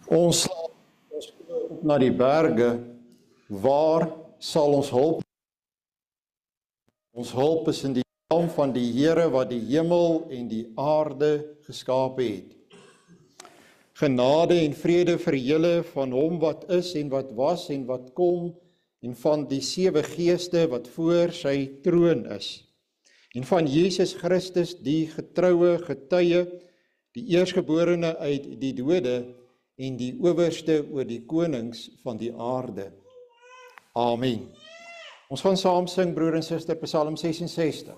Ons slaan ons oë op na die berge, waar sal ons hulp? Ons hulp is in die naam van die Here wat die hemel en die aarde geskape het. Genade en vrede vir julle van hom wat is en wat was en wat kom, en van die 7 geeste wat voor sy troon is. En van Jesus Christus, die getroue getuie, die eerstgeborene uit die dode en die owerste oor die konings van die aarde. Amen. Ons gaan saam sing, broer en suster, Psalm 66.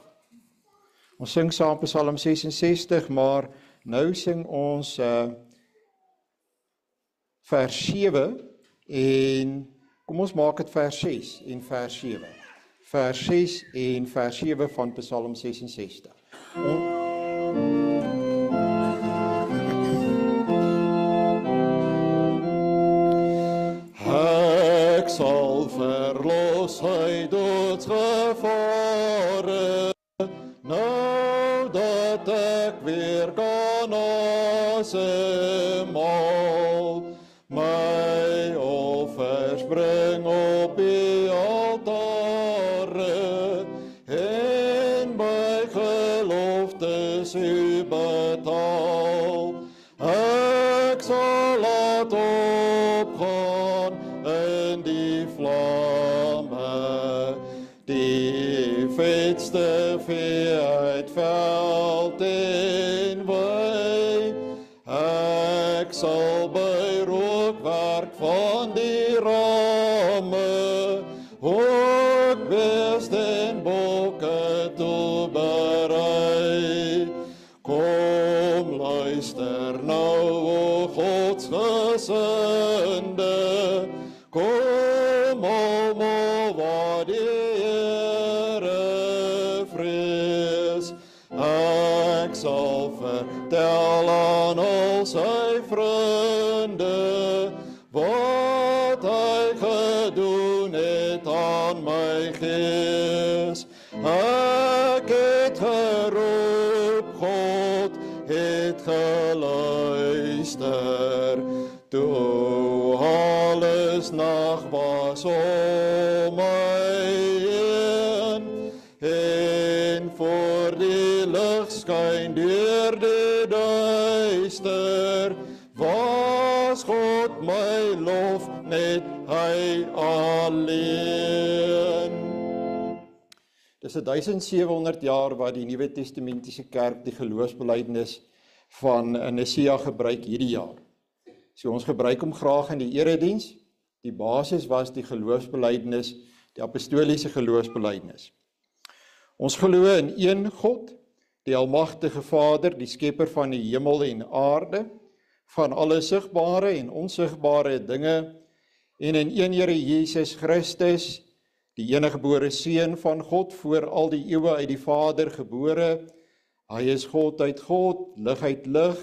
Ons sing saam Psalm 66, maar nou sing ons vers 7 en kom ons maak dit vers 6 en vers 7. Vers 6 en vers 7 van Psalm 66. Ek sal verlos uit doodsgevare, nou dat ek weer kan asemhaal, my offers bring op die altare, en my geloftes u betaal. Ek sal laat opgaan in die vlamme, die vetste vee uit veld en wei. Ek sal by rookwerk van die ramme, ook beest en bokke toeberei. Kom luister nou, o Godsgesinde, kom almal wat die Here vrees. Ek sal vertel aan al sy vriende, wat hy gedoen het aan my gees. Ek het geroep, God het geluister, toe alles nag was om my heen, en voor die lig skyn deur die duister, was God my lof, net hy alleen. Dis 1700 jaar wat die Nuwe Testamentiese Kerk die geloofsbelijdenis van Nicea gebruik hierdie jaar. So ons gebruik hom graag in die erediens. Die basis was die geloofsbelijdenis, die apostoliese geloofsbelijdenis. Ons glo in een God, die almagtige Vader, die skepper van die hemel en aarde, van alle sigbare en onsigbare dinge, en in een Here Jesus Christus, die eniggebore Seun van God, voor al die eeue uit die Vader gebore. Hy is God uit God, lig uit lig,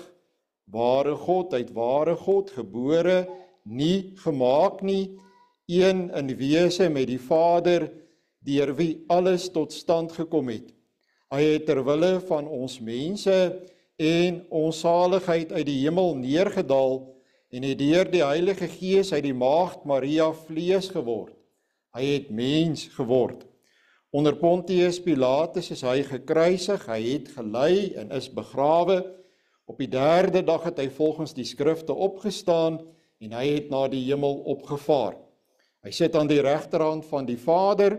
ware God uit ware God, gebore, nie gemaak nie, een in wese met die Vader, deur wie alles tot stand gekom het. Hy het ter wille van ons mense en ons saligheid uit die hemel neergedaal en het deur die Heilige Gees uit die maagd Maria vlees geword. Hy het mens geword. Onder Pontius Pilatus is hy gekruisig, hy het gelei en is begrawe. Op die 3de dag het hy volgens die skrifte opgestaan en hy het na die hemel opgevaar. Hy sit aan die regterhand van die Vader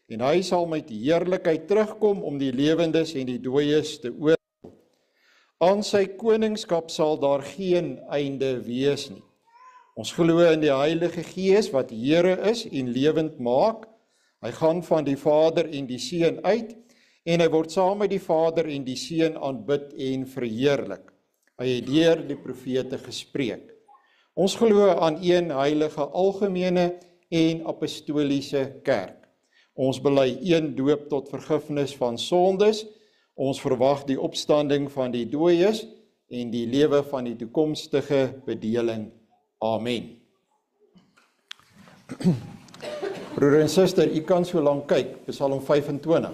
en hy sal met heerlikheid terugkom om die lewendes en die dooies te oordeel. Aan sy koningskap sal daar geen einde wees nie. Ons glo in die Heilige Gees wat Here is en lewend maak. Hy gaan van die Vader en die Seun uit en hy word saam met die Vader en die Seun aanbid en verheerlik. Hy het deur die profete gespreek. Ons glo aan een heilige algemene en apostoliese kerk. Ons bely een doop tot vergifnis van sondes. Ons verwag die opstanding van die dooies en die lewe van die toekomstige bedeling. Amen. Broer en suster, u kan so lank kyk, Psalm 25.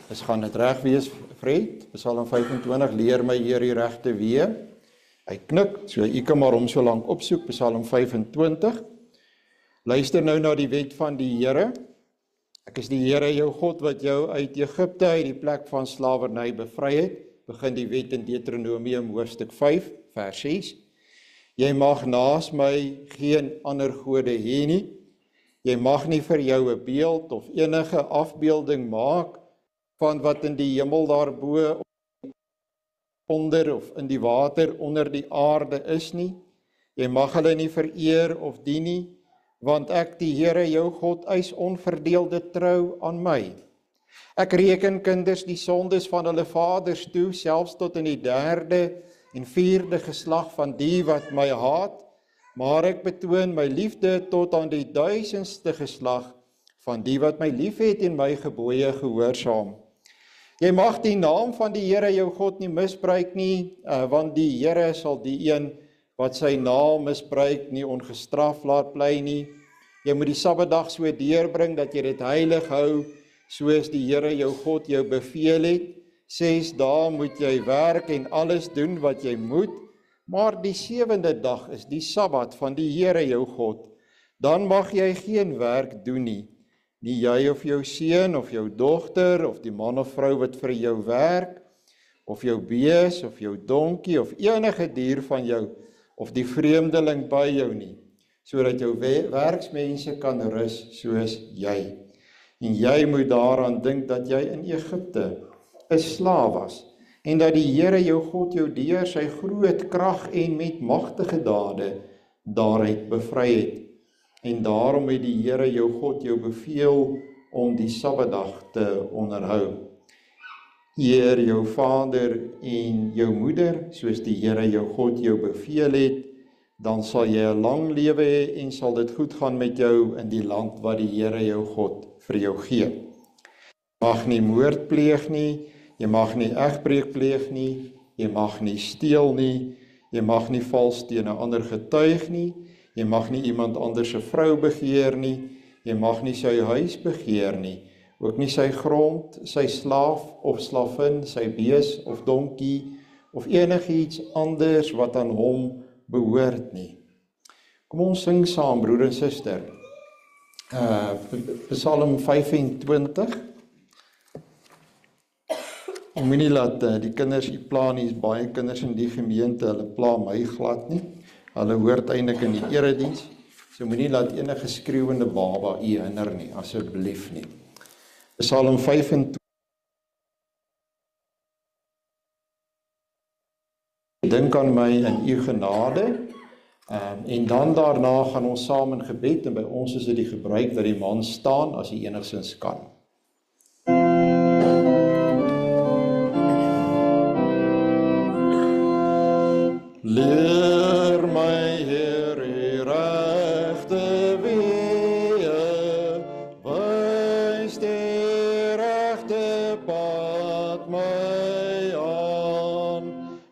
Is gaan dit reg wees, Fred? Psalm 25, leer my Heer die regte weë. Hy knik, so u kan maar hom so lank opsoek, Psalm 25. Luister nou na die wet van die Here. Ek is die Here jou God wat jou uit Egipte, uit die plek van slawerny bevry het. Begin die wet in Deuteronomium hoofstuk 5, vers 6. Jy mag naas my geen ander gode hê nie. Jy mag nie vir jou 'n beeld of enige afbeelding maak van wat in die hemel daarbo, onder of in die water onder die aarde is nie. Jy mag hulle nie vereer of dien nie, want ek die Here jou God eis onverdeelde trou aan my. Ek reken kinders die sondes van hulle vaders toe, selfs tot in die 3de en 4de geslag van die wat my haat, maar ek betoon my liefde tot aan die 1000ste geslag van die wat my liefhet en my gebooie gehoorsaam. Jy mag die naam van die Here jou God nie misbruik nie, want die Here sal die een wat sy naam misbruik nie ongestraf laat bly nie. Jy moet die Sabbatdag so deurbring dat jy dit heilig hou, soos die Here jou God jou beveel het. 6 dae moet jy werk en alles doen wat jy moet, maar die 7de dag is die Sabbat van die Here jou God. Dan mag jy geen werk doen nie. Nie jy of jou seun of jou dogter of die man of vrou wat vir jou werk, of jou bees of jou donkie of enige dier van jou, of die vreemdeling by jou nie, sodat jou werksmense kan rus soos jy. En jy moet daaraan dink dat jy in Egipte 'n slaaf was, en dat die Here jou God jou deur sy groot krag en met magtige dade daaruit bevry het. En daarom het die Here jou God jou beveel om die Sabbatdag te onderhou. Eer jou vader en jou moeder, soos die Here jou God jou beveel het, dan sal jy 'n lang lewe hê en sal dit goed gaan met jou in die land wat die Here jou God vir jou gee. Jy mag nie moord pleeg nie, jy mag nie egbreek pleeg nie, jy mag nie steel nie, jy mag nie vals teen 'n ander getuig nie, jy mag nie iemand anders se vrou begeer nie, jy mag nie sy huis begeer nie, ook nie sy grond, sy slaaf of slavin, sy bees of donkie, of enigiets anders wat aan hom behoort nie. Kom ons sing saam, broer en suster. Psalm 25. Ek moet nie laat die kinders die pla nie, is baie kinders in die gemeente, hulle pla my glad nie. Hulle hoort eintlik in die erediens, so moet nie laat enige skreeuwende baba u hinder nie, asseblief nie. Psalm 25. Dink aan my in u genade, en dan daarna gaan ons saam in gebed, en by ons is dit die gebruik dat die man staan as hy enigstens kan. Leer my Heer die regte weë, wys die regte pad my aan,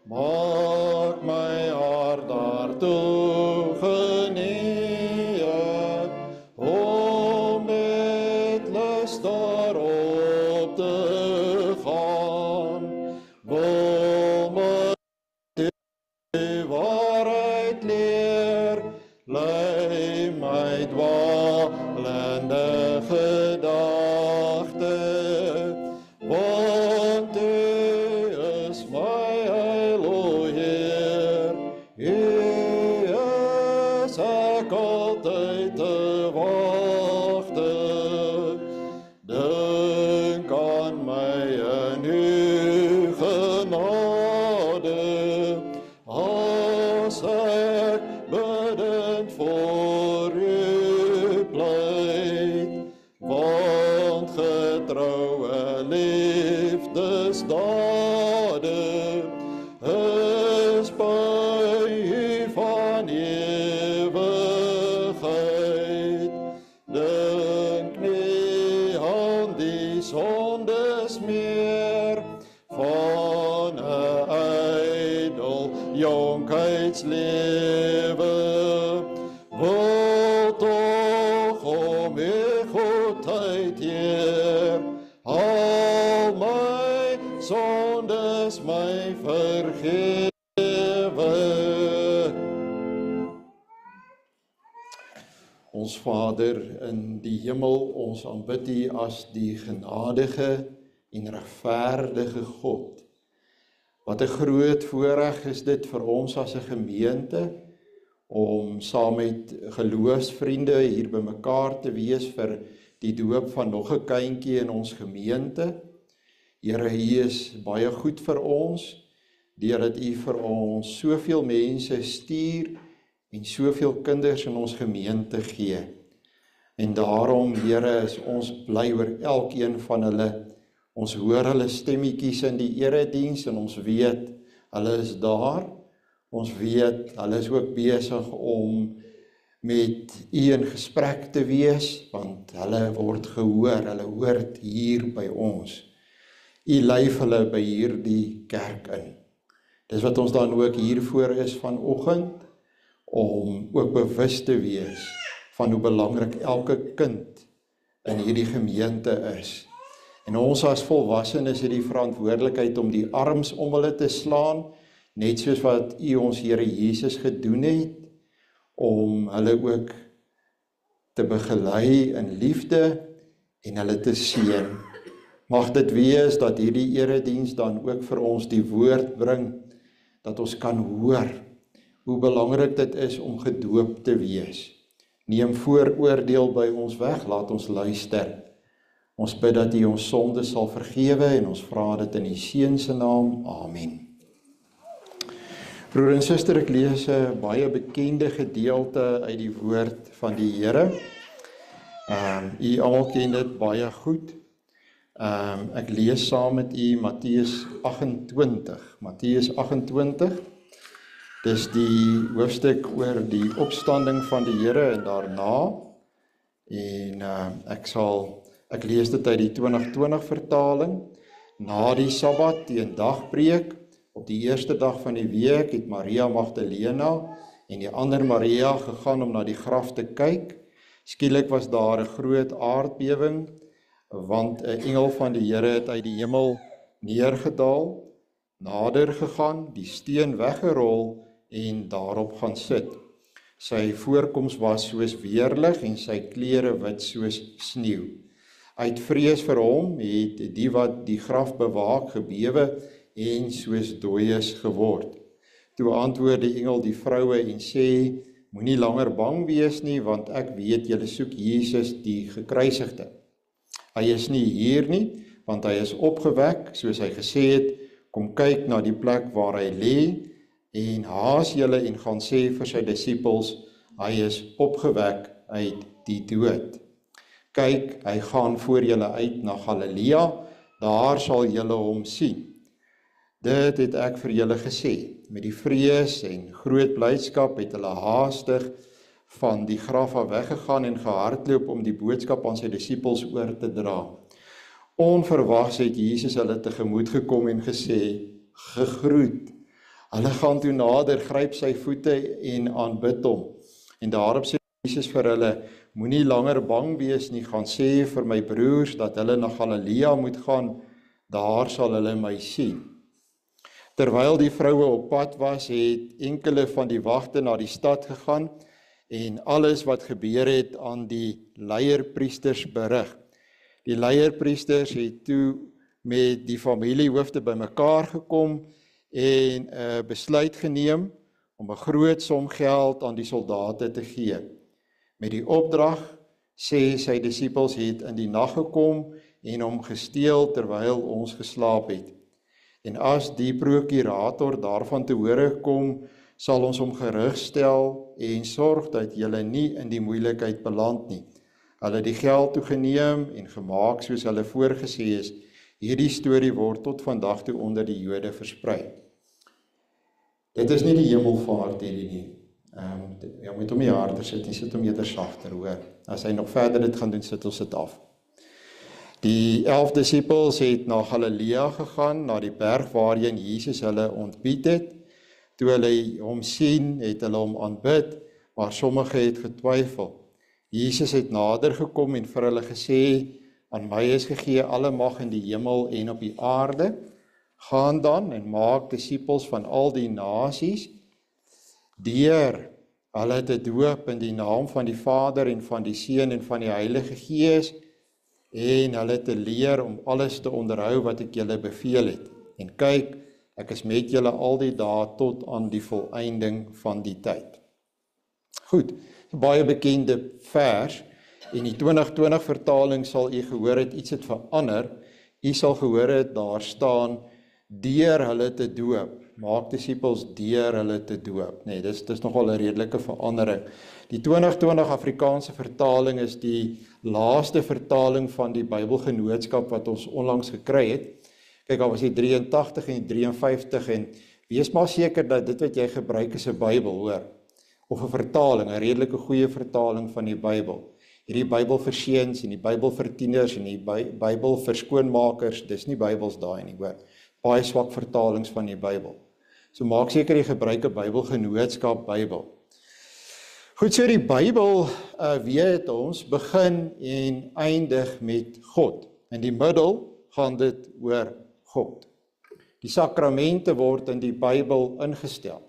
maak my hart daartoe genee, om met lus daarop te gaan, wil my die waarheid leer, lei my dwalende gedagte, want U is my heil, o Heer, U is ek altyd te wagte, dink aan my in U genade, as ek bidend voor U pleit, want getroue liefdesdade is by U van ewigheid. Dink nie aan die sondes meer van 'n ydel jonkheidslewe, wil tog om U goedheid, Heer, al my sondes my vergewe. Ons Vader in die hemel, ons aanbid U as die genadige en regverdige God. Wat 'n groot voorreg is dit vir ons as 'n gemeente, om saam met geloofsvriende hier bymekaar te wees vir die doop van nog 'n kindjie in ons gemeente. Here, U is baie goed vir ons, deurdat U vir ons soveel mense stuur en soveel kinders in ons gemeente gee. En daarom, Here, is ons bly oor elkeen van hulle. Ons hoor hulle stemmetjies in die erediens en ons weet, hulle is daar. Ons weet, hulle is ook besig om met U in gesprek te wees, want hulle word gehoor, hulle hoort hier by ons. U lei hulle by hierdie kerk in. Dis wat ons dan ook hiervoor is vanoggend, om ook bewus te wees van hoe belangrik elke kind in hierdie gemeente is. En ons as volwassenes het die verantwoordelikheid om die arms om hulle te slaan, net soos wat U ons Here Jesus gedoen het, om hulle ook te begelei in liefde en hulle te seën. Mag dit wees dat hierdie erediens dan ook vir ons die woord bring, dat ons kan hoor hoe belangrik dit is om gedoop te wees. Neem vooroordeel by ons weg, laat ons luister. Ons bid dat U ons sonde sal vergewe en ons vra dit in die Seun se naam. Amen. Broer en suster, ek lees 'n baie bekende gedeelte uit die woord van die Here. U almal ken dit baie goed. Ek lees saam met u Matteus 28. Matteus 28. Dis die hoofstuk oor die opstanding van die Here en daarna. En ek lees dit uit die 2020 vertaling. Na die Sabbat teen dagbreek, op die eerste dag van die week, het Maria Magdalena en die ander Maria gegaan om na die graf te kyk. Skielik was daar 'n groot aardbewing, want 'n engel van die Here het uit die hemel neergedaal, nader gegaan, die steen weggerol en daarop gaan sit. Sy voorkoms was soos weerlig en sy klere wit soos sneeu. Uit vrees vir hom het die wat die graf bewaak gebewe en soos dooies geword. Toe antwoord die engel die vroue en sê, moenie langer bang wees nie, want ek weet julle soek Jesus die gekruisigde. Hy is nie hier nie, want hy is opgewek, soos hy gesê het, kom kyk na die plek waar hy lê, en haas julle en gaan sê vir sy disippels, hy is opgewek uit die dood. Kyk, hy gaan voor julle uit na Galilea, daar sal julle hom sien. Dit het ek vir julle gesê. Met die vrees en groot blydskap het hulle haastig van die graf af weggegaan en gehardloop om die boodskap aan sy disippels oor te dra. Onverwags het Jesus hulle tegemoet gekom en gesê, gegroet. Hulle gaan toe nader, gryp sy voete en aanbid hom. En daarop sê Jesus vir hulle, moenie langer bang wees nie, gaan sê vir my broers dat hulle na Galilea moet gaan, daar sal hulle my sien. Terwyl die vroue op pad was, het enkele van die wagte na die stad gegaan en alles wat gebeur het aan die leierpriesters berig. Die leierpriesters het toe met die familiehoofde bymekaar gekom en 'n besluit geneem om 'n groot som geld aan die soldate te gee. Met die opdrag, sê sy disippels het in die nag gekom en hom gesteel terwyl ons geslaap het. En as die prokurator daarvan te hore kom, sal ons hom gerigstel en sorg dat julle nie in die moeilikheid beland nie. Hulle het die geld toegeneem en gemaak soos hulle voorgesê is. Hierdie storie word tot vandag toe onder die Jode versprei. Dit is nie die hemelvaart hierdie nie. Jy moet hom nie harder sit nie, sit hom eerder sagter, hoor. As hy nog verder dit gaan doen, sit ons dit af. Die 11 disippels het na Galilea gegaan, na die berg waarheen Jesus hulle ontbied het. Toe hulle hom sien, het hulle hom aanbid, maar sommige het getwyfel. Jesus het nader gekom en vir hulle gesê, aan my is gegee alle mag in die hemel en op die aarde. Gaan dan en maak disippels van al die nasies, deur Hulle het 'n doop in die naam van die Vader en van die Seun en van die Heilige Gees, en hulle het te leer om alles te onderhou wat ek julle beveel het. En kyk, ek is met julle al die dae tot aan die volëinding van die tyd. Goed, 'n baie bekende vers, en die 2020 vertaling sal u gehoor het, iets het verander. U sal gehoor het, daar staan, deur hulle te doop. Maak disippels deur hulle te doop. Nee, dis nogal 'n redelike verandering. Die 2020 Afrikaanse vertaling is die laaste vertaling van die Bybelgenootskap wat ons onlangs gekry het. Kyk, daar was die 83 en die 53 en wees maar seker dat dit wat jy gebruik is 'n Bybel, hoor. Of 'n vertaling, 'n redelike goeie vertaling van die Bybel. Hierdie Bybel vir seuns en die Bybel vir tieners en die Bybel vir skoonmakers, dis nie Bybels daai nie, hoor. Baie swak vertalings van die Bybel. So maak seker jy gebruik 'n Bybelgenootskap Bybel. Goed, so die Bybel weet ons begin en eindig met God. In die middel gaan dit oor God. Die sakramente word in die Bybel ingestel.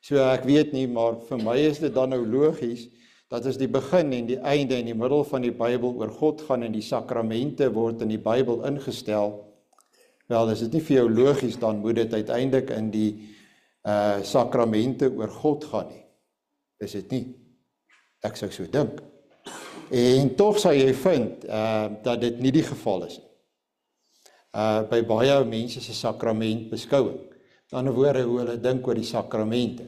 So ek weet nie, maar vir my is dit dan nou logies dat as die begin en die einde en die middel van die Bybel oor God gaan en die sakramente word in die Bybel ingestel, wel, is dit nie vir jou logies, dan moet dit uiteindelik in die sakramente oor God gaan nie. Is dit nie? Ek sou so dink. En tog sal jy vind dat dit nie die geval is. By baie mense se sakramentbeskouing. Aan die ander woorde, hoe hulle dink oor die sakramente.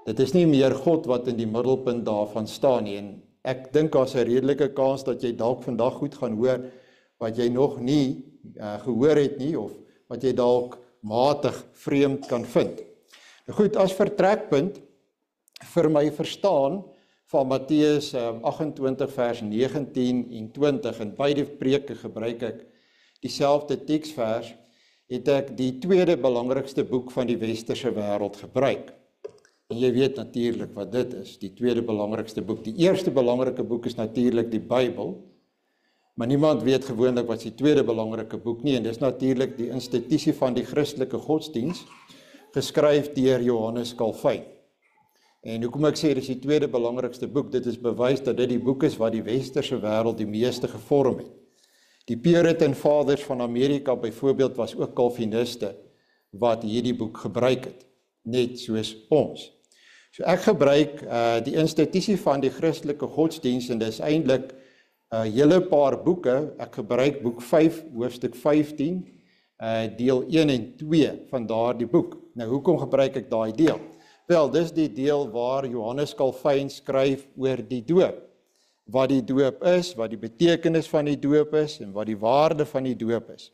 Dit is nie meer God wat in die middelpunt daarvan staan nie. En ek dink daar's 'n redelike kans dat jy dalk vandag goed gaan hoor wat jy nog nie gehoor het nie, of wat jy dalk matig vreemd kan vind. Nou goed, as vertrekpunt vir my verstaan van Matteus 28 vers 19 en 20, en beide preke gebruik ek dieselfde teksvers, het ek die tweede belangrikste boek van die westerse wêreld gebruik. En jy weet natuurlik wat dit is, die tweede belangrikste boek. Die eerste belangrike boek is natuurlik die Bybel, maar niemand weet gewoonlik wat die tweede belangrike boek nie, en dis natuurlik die institusie van die Christelike godsdiens, geskryf deur Johannes Calvin. En hoekom ek sê dis die tweede belangrikste boek, dit is bewys dat dit die boek is wat die westerse wêreld die meeste gevorm het. Die Puritan Fathers van Amerika byvoorbeeld was ook Calviniste wat hierdie boek gebruik het, net soos ons. So ek gebruik die institusie van die Christelike godsdiens, en dis eintlik 'n hele paar boeke. Ek gebruik boek 5, hoofstuk 15, deel 1 en 2 van daardie boek. Nou, hoekom gebruik ek daai deel? Wel, dis die deel waar Johannes Calvin skryf oor die doop. Wat die doop is, wat die betekenis van die doop is, en wat die waarde van die doop is.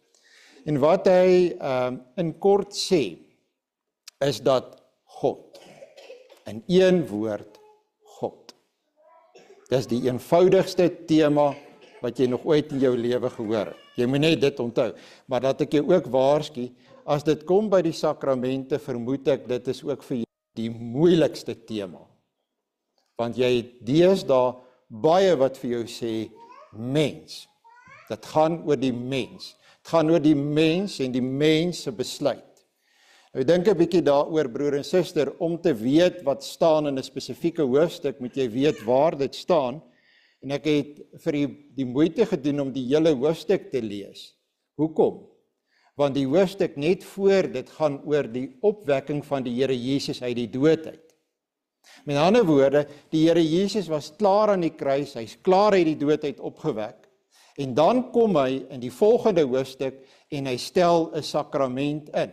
En wat hy in kort sê, is dat God, in een woord, God. Dis die eenvoudigste tema wat jy nog ooit in jou lewe gehoor het. Jy moet net dit onthou, maar dat ek jou ook waarsku, as dit kom by die sakramente, vermoed ek, dit is ook vir jou die moeilikste tema. Want jy het deesdae baie wat vir jou sê, mens. Dit gaan oor die mens. Dit gaan oor die mens en die mens se besluit. Nou dink 'n bietjie daaroor, broer en suster, om te weet wat staan in 'n spesifieke hoofstuk, moet jy weet waar dit staan. En ek het vir die moeite gedoen om die hele hoofstuk te lees. Hoekom? Want die hoofstuk net voor dit gaan oor die opwekking van die Here Jesus uit die dood uit. Met ander woorde, die Here Jesus was klaar aan die kruis, hy's klaar uit die dood uit opgewek. En dan kom hy in die volgende hoofstuk en hy stel 'n sakrament in.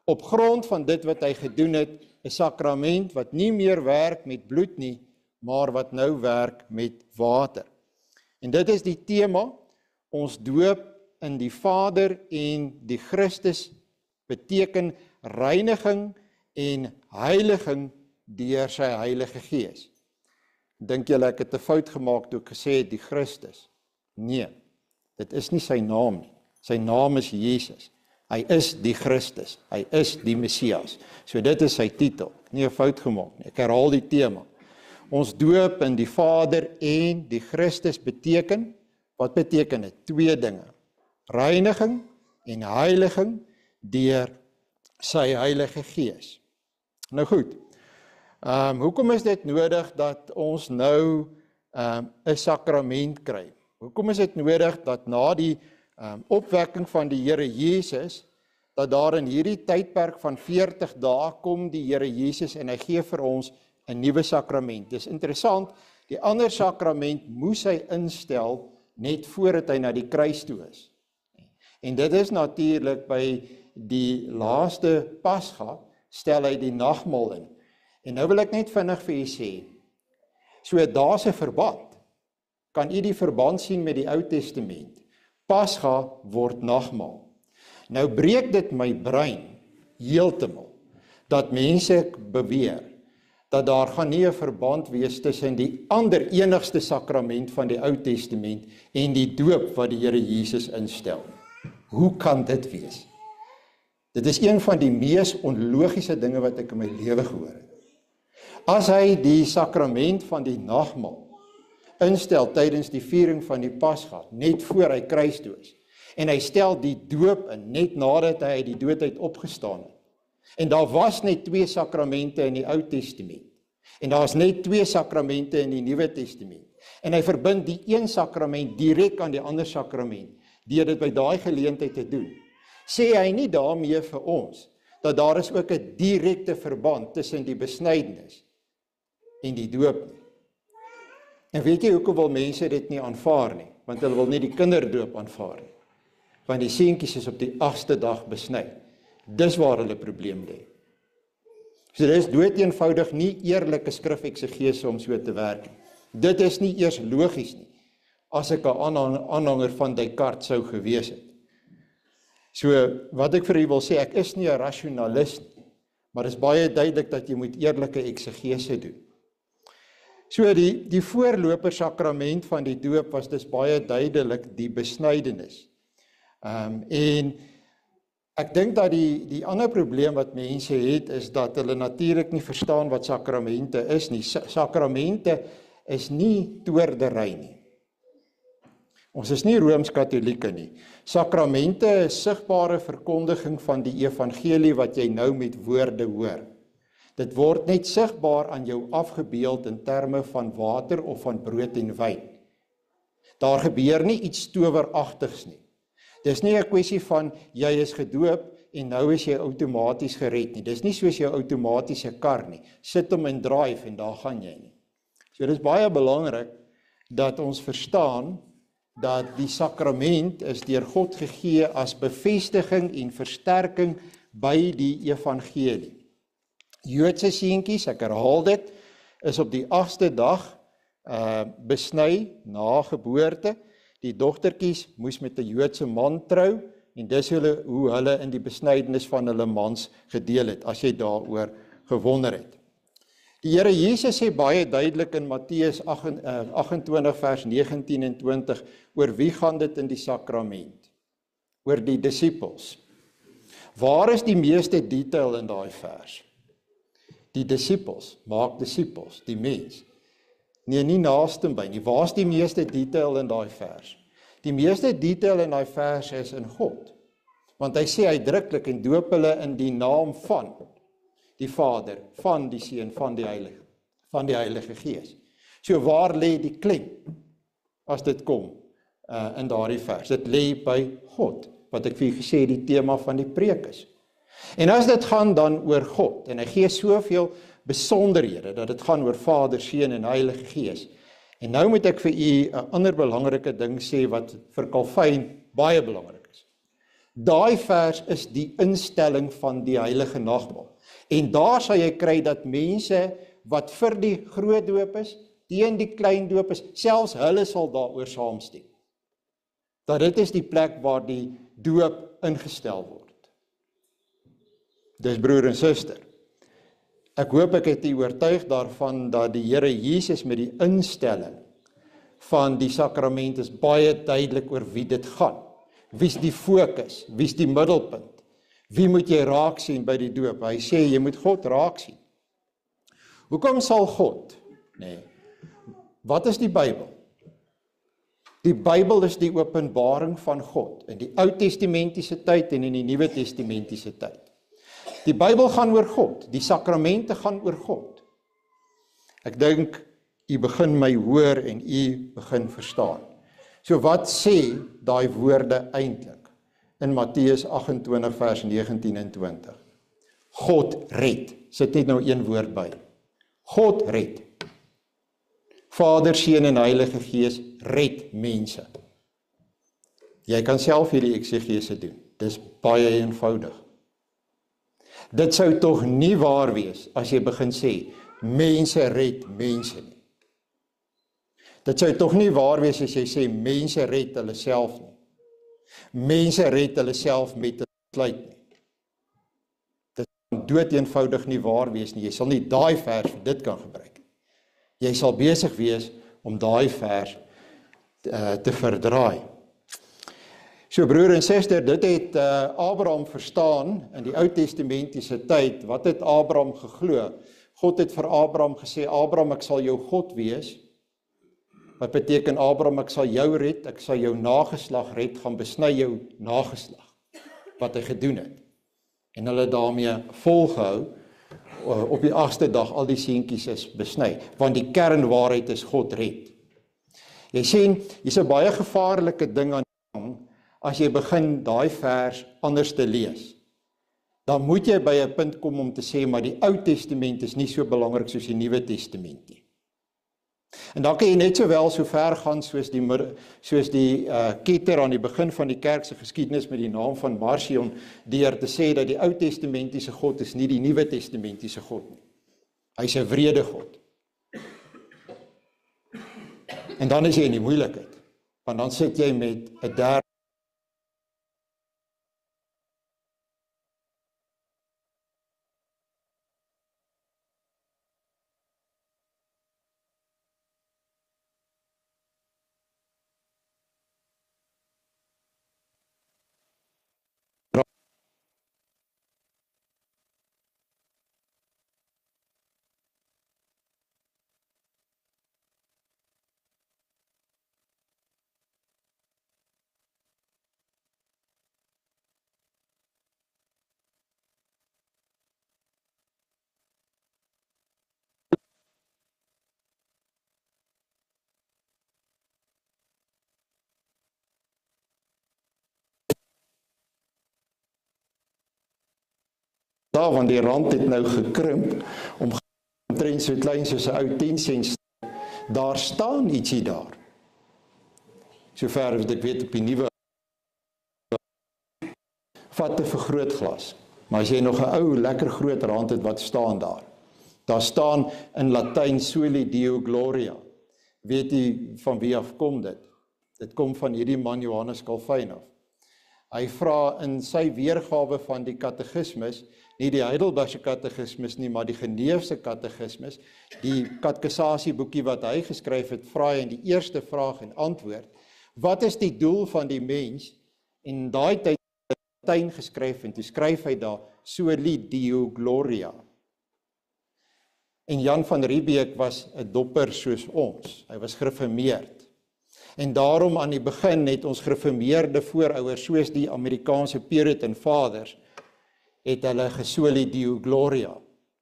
Op grond van dit wat hy gedoen het, 'n sakrament wat nie meer werk met bloed nie, maar wat nou werk met water. En dit is die tema, ons doop in die Vader en die Christus beteken reiniging en heiliging deur sy Heilige Gees. Dink julle ek het 'n fout gemaak toe ek gesê het die Christus? Nee, dit is nie sy naam nie. Sy naam is Jesus. Hy is die Christus. Hy is die Messias. So dit is sy titel. Nie 'n fout gemaak nie. Ek herhaal die tema. Ons doop in die Vader en die Christus beteken, wat beteken dit? Twee dinge. Reiniging en heiliging deur sy Heilige Gees. Nou goed, Hoekom is dit nodig dat ons nou 'n sakrament kry? Hoekom is dit nodig dat na die opwekking van die Here Jesus, dat daar in hierdie tydperk van 40 dae kom die Here Jesus en hy gee vir ons 'n nuwe sakrament? Dis interessant, die ander sakrament moes hy instel net voordat hy na die kruis toe is. En dit is natuurlik by die laaste Pasga, stel hy die nagmaal in. En nou wil ek net vinnig vir u sê, so daar's 'n verband. Kan u die verband sien met die Ou Testament? Pasga word nagmaal. Nou breek dit my brein heeltemal, dat mense beweer, dat daar gaan nie 'n verband wees tussen die ander enigste sakrament van die Ou Testament en die doop wat die Here Jesus instel. Hoe kan dit wees? Dit is een van die mees onlogiese dinge wat ek in my lewe gehoor het. As hy die sakrament van die nagmaal instel tydens die viering van die Pasga, net voor hy kruis toe is, en hy stel die doop in, net nadat hy uit die dood uit opgestaan het, en daar was net 2 sakramente in die Ou Testament, en daar is net 2 sakramente in die Nuwe Testament, en hy verbind die een sakrament direk aan die ander sakrament, deur dit by daai geleentheid te doen, sê hy nie daarmee vir ons, dat daar is ook 'n direkte verband tussen die besnydenis en die doop nie. En weet jy hoekom wil mense dit nie aanvaar nie? Want hulle wil nie die kinderdoop aanvaar nie. Want die seentjies is op die 8ste dag besny. Dis waar hulle probleem lê. So dit is doeteenvoudig nie eerlike skrifeksegese om so te werk nie. Dit is nie eers logies nie, as ek 'n aanhanger van Descartes sou gewees het. So, wat ek vir u wil sê, ek is nie 'n rasionalis nie, maar dit is baie duidelik dat jy moet eerlike eksegese doen. So, die voorloper sakrament van die doop was dus baie duidelik die besnydenis. En ek dink dat die ander probleem wat mense het, is dat hulle natuurlik nie verstaan wat sakramente is nie. Sakramente is nie toordery nie. Ons is nie Rooms-Katolieke nie. Sakramente is sigbare verkondiging van die evangelie wat jy nou met woorde hoor. Dit word net sigbaar aan jou afgebeeld in terme van water of van brood en wyn. Daar gebeur nie iets toweragtigs nie. Dis nie 'n kwessie van jy is gedoop en nou is jy outomaties gered nie. Dis nie soos jou outomatiese kar nie. Sit hom en drive en daar gaan jy nie. So dis baie belangrik dat ons verstaan dat die sakrament is deur God gegee as bevestiging en versterking by die evangelie. Joodse seentjies, ek herhaal dit, is op die 8ste dag besny na geboorte. Die dogtertjies moes met 'n Joodse man trou en dis hoe hulle in die besnydenis van hulle mans gedeel het, as jy daaroor gewonder het. Die Here Jesus sê baie duidelik in Matteus 28 vers 19 en 20, oor wie gaan dit in die sakrament? Oor die disippels. Waar is die meeste detail in daai vers? Die disippels, maak disippels, die mens. Nee, nie naaste by nie. Waar is die meeste detail in daai vers? Die meeste detail in daai vers is in God. Want hy sê uitdruklik en doop hulle in die naam van die Vader, van die Seun, van die Heilige Gees. So waar lê die klem as dit kom in daardie vers? Dit lê by God, wat ek vir julle gesê die tema van die preek is. En as dit gaan dan oor God, en hy gee soveel besonderhede, dat dit gaan oor Vader, Seun en Heilige Gees. En nou moet ek vir u 'n ander belangrike ding sê, wat vir Calvin baie belangrik is. Daai vers is die instelling van die heilige nagmaal. En daar sal jy kry dat mense wat vir die groot doop is, teen die klein doop is, selfs hulle sal daaroor saamstem. Dat dit is die plek waar die doop ingestel word. Dis broer en suster. Ek hoop ek het u oortuig daarvan dat die Here Jesus met die instelling van die sakrament is baie duidelik oor wie dit gaan. Wie's die fokus, wie's die middelpunt? Wie moet jy raak sien by die doop? Hy sê jy moet God raak sien. Hoekom sal God? Nee. Wat is die Bybel? Die Bybel is die openbaring van God in die Ou Testamentiese tyd en in die Nuwe Testamentiese tyd. Die Bybel gaan oor God, die sakramente gaan oor God. Ek dink u begin my hoor en u begin verstaan. So wat sê daai woorde eintlik in Matteus 28 vers 19 en 20? God red. Sit net nou een woord by. God red. Vader, Seun en Heilige Gees red mense. Jy kan self hierdie eksegese doen. Dis baie eenvoudig. Dit sou tog nie waar wees as jy begin sê, mense red mense nie. Dit sou tog nie waar wees as jy sê, mense red hulle self nie. Mense red hulle self met 'n besluit nie. Dit kan dood eenvoudig nie waar wees nie. Jy sal nie daai vers vir dit kan gebruik nie. Jy sal besig wees om daai vers te verdraai. So broer en suster, dit het Abraham verstaan in die Ou Testamentiese tyd. Wat het Abraham geglo? God het vir Abraham gesê, Abraham, ek sal jou God wees. Wat beteken Abraham, ek sal jou red, ek sal jou nageslag red, gaan besny jou nageslag. Wat hy gedoen het. En hulle daarmee volgehou, op die 8ste dag al die seentjies is besny. Want die kernwaarheid is God red. Jy sien, hier's 'n baie gevaarlike ding aan as jy begin daai vers anders te lees. Dan moet jy by 'n punt kom om te sê, maar die Ou Testament is nie so belangrik soos die Nuwe Testament nie. En dan kan jy net sowel so ver gaan soos die ketter aan die begin van die kerk se geskiedenis met die naam van Marcion, deur te sê dat die Ou Testamentiese God is nie die Nuwe Testamentiese God nie. Hy's 'n wrede God. En dan is jy in die moeilikheid, want dan sit jy met 'n derde daar, want die rand het nou gekrimp, omtrent so klein soos 'n ou 10 cent. Daar staan ietsie daar. Sover as ek weet op die nuwe vat 'n vergrootglas. Maar as jy nog 'n ou lekker groot rand het, wat staan daar? Daar staan in Latyn Soli Deo Gloria. Weet jy van wie afkom dit? Dit kom van hierdie man Johannes Calvijn af. Hy vra in sy weergawe van die katekismus, nie die Heidelbergse katekismus nie, maar die Geneefse katekismus, die katekisasieboekie wat hy geskryf het, vra hy in die eerste vraag en antwoord, wat is die doel van die mens? En daai tyd het hy Latyn geskryf, en toe skryf hy daar, Soli Deo Gloria. En Jan van Riebeeck was 'n dopper soos ons, hy was gereformeerd. En daarom aan die begin het ons gereformeerde voorouers, soos die Amerikaanse Puritan Fathers, het hulle gesoli Deo Gloria,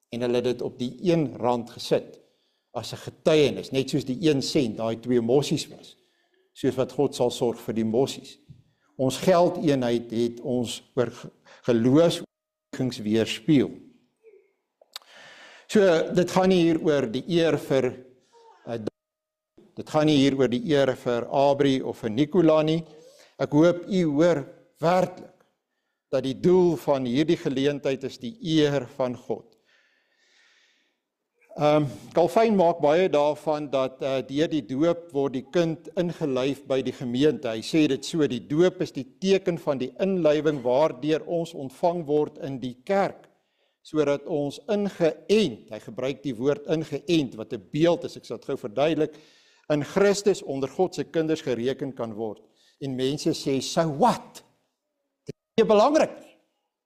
en hulle het dit op die 1 rand gesit, as 'n getuienis, net soos die 1 sent, daai 2 mossies was, soos wat God sal sorg vir die mossies. Ons geldeenheid het ons oor geloofs weerspieël. So, dit gaan nie hier oor die eer vir dit gaan nie hier oor die eer vir Abri of vir Nicola nie. Ek hoop u hoor werklik dat die doel van hierdie geleentheid is die eer van God. Calvijn maak baie daarvan dat deur die doop word die kind ingelyf by die gemeente. Hy sê dit so, die doop is die teken van die inlywing waardeur ons ontvang word in die kerk, sodat ons ingeënt, hy gebruik die woord ingeënt, wat 'n beeld is, ek sal dit gou verduidelik, in Christus onder God se kinders gereken kan word. En mense sê, so what? Dit is nie belangrik nie.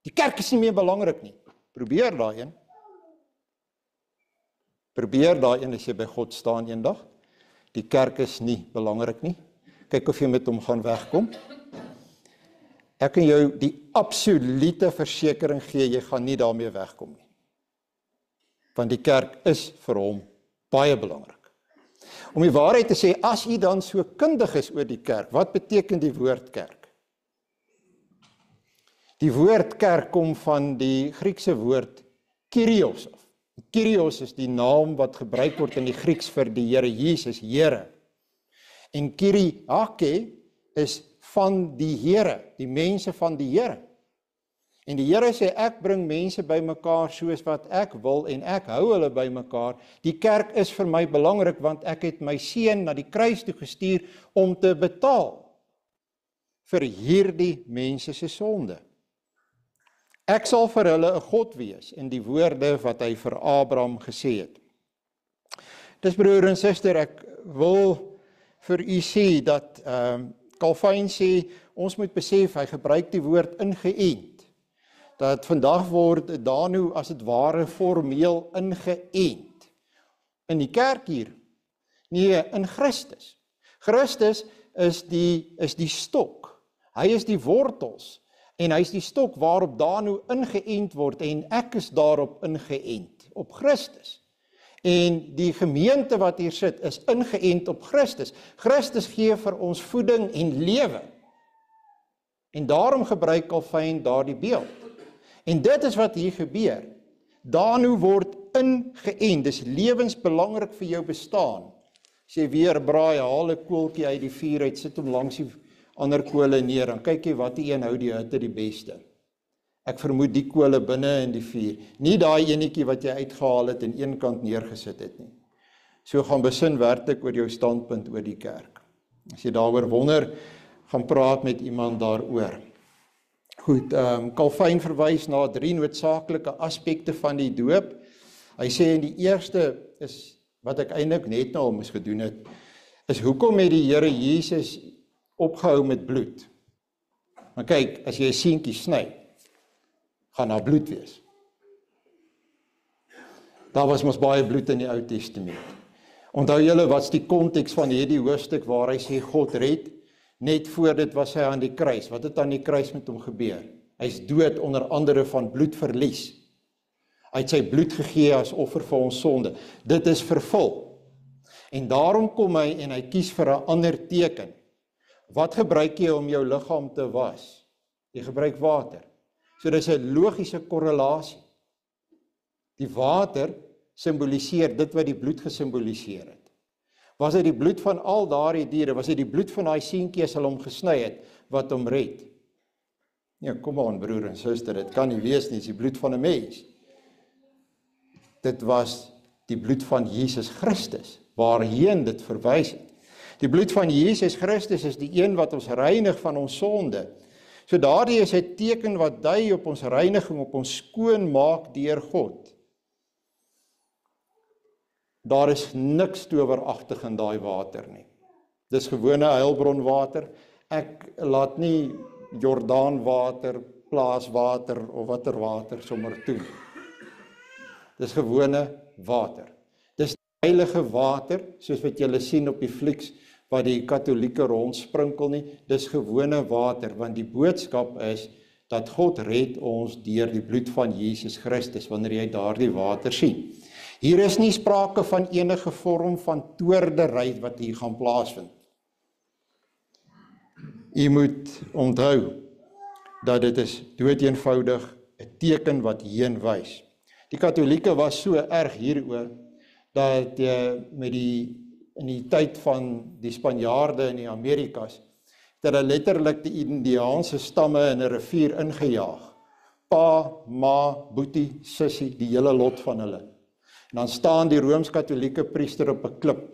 Die kerk is nie meer belangrik nie. Probeer daai een. Probeer daai een as jy by God staan eendag. Die kerk is nie belangrik nie. Kyk of jy met hom gaan wegkom. Ek kan jou die absolute versekering gee, jy gaan nie daarmee wegkom nie. Want die kerk is vir hom Baie belangrik. Om die waarheid te sê, as u dan so kundig is oor die kerk, wat beteken die woord kerk? Die woord kerk kom van die Griekse woord Kyrios af. Kyrios is die naam wat gebruik word in die Grieks vir die Here Jesus, Here. En Kyriake is van die Here, die mense van die Here. En die Here sê, ek bring mense bymekaar soos wat ek wil en ek hou hulle bymekaar. Die kerk is vir my belangrik want ek het my seun na die kruis toe gestuur om te betaal vir hierdie mense se sonde. Ek sal vir hulle 'n God wees, in die woorde wat hy vir Abraham gesê het. Dis broer en suster, ek wil vir u sê dat Calvin sê, ons moet besef, hy gebruik die woord ingeënt. Dat vandag word daar nou as het ware formeel ingeënt. In die kerk hier, nee, in Christus. Christus is die stok, hy is die wortels, en hy is die stok waarop daar nou ingeënt word, en ek is daarop ingeënt, op Christus. En die gemeente wat hier sit, is ingeënt op Christus. Christus gee vir ons voeding en lewe. En daarom gebruik Calvin daardie beeld. En dit is wat hier gebeur. Daar nou word ingeënt, dis lewensbelangrik vir jou bestaan. Sê weer braai, haal 'n koeltjie uit die vuur uit, sit hom langs die ander kole neer, dan kyk jy wat die een hou die hitte die beste. Ek vermoed die kole binne in die vuur, nie daai enetjie wat jy uitgehaal het en een kant neergesit het nie. So gaan besin werklik oor jou standpunt oor die kerk. As jy daaroor wonder, gaan praat met iemand daaroor. Goed, Calvin verwys na 3 noodsaaklike aspekte van die doop. Hy sê in die eerste is, wat ek eintlik net nou al moes gedoen het, is hoekom het die Here Jesus opgehou met bloed? Maar kyk, as jy 'n seentjie sny, gaan daar bloed wees. Daar was mos baie bloed in die Ou Testament. Onthou julle, wat's die konteks van hierdie hoofstuk waar hy sê God red? Net voor dit was hy aan die kruis. Wat het aan die kruis met hom gebeur? Hy's dood onder andere van bloedverlies. Hy het sy bloed gegee as offer vir ons sonde. Dit is vervul. En daarom kom hy en hy kies vir 'n ander teken. Wat gebruik jy om jou liggaam te was? Jy gebruik water. So dis 'n logiese korrelasie. Die water simboliseer dit wat die bloed gesimboliseer het. Was dit die bloed van al daardie diere, was dit die bloed van daai seentjie as hulle hom gesny het, wat hom red? Ja, kom aan broer en suster, dit kan nie wees nie, dis die bloed van 'n mens. Dit was die bloed van Jesus Christus, waarheen dit verwys het. Die bloed van Jesus Christus is die een wat ons reinig van ons sonde. So daardie is 'n teken wat dui op ons reiniging, op ons skoon maak deur God. Daar is niks toweragtig in daai water nie. Dis gewone heilbronwater. Ek laat nie Jordaanwater, plaaswater of watter water sommer toe. Dis gewone water. Dis heilige water, soos wat julle sien op die flieks, wat die Katolieke rondsprinkel nie. Dis gewone water, want die boodskap is dat God red ons deur die bloed van Jesus Christus, wanneer jy daardie water sien. Hier is nie sprake van enige vorm van toordery wat hier gaan plaasvind. U moet onthou dat dit is doeteenvoudig 'n teken wat heen wys. Die Katolieke was so erg hieroor dat in die tyd van die Spanjaarde in die Amerikas, dat hulle letterlik die Indiaanse stamme in 'n rivier ingejaag. Pa, ma, boetie, sussie, die hele lot van hulle. En dan staan die Rooms-Katolieke priester op 'n klip.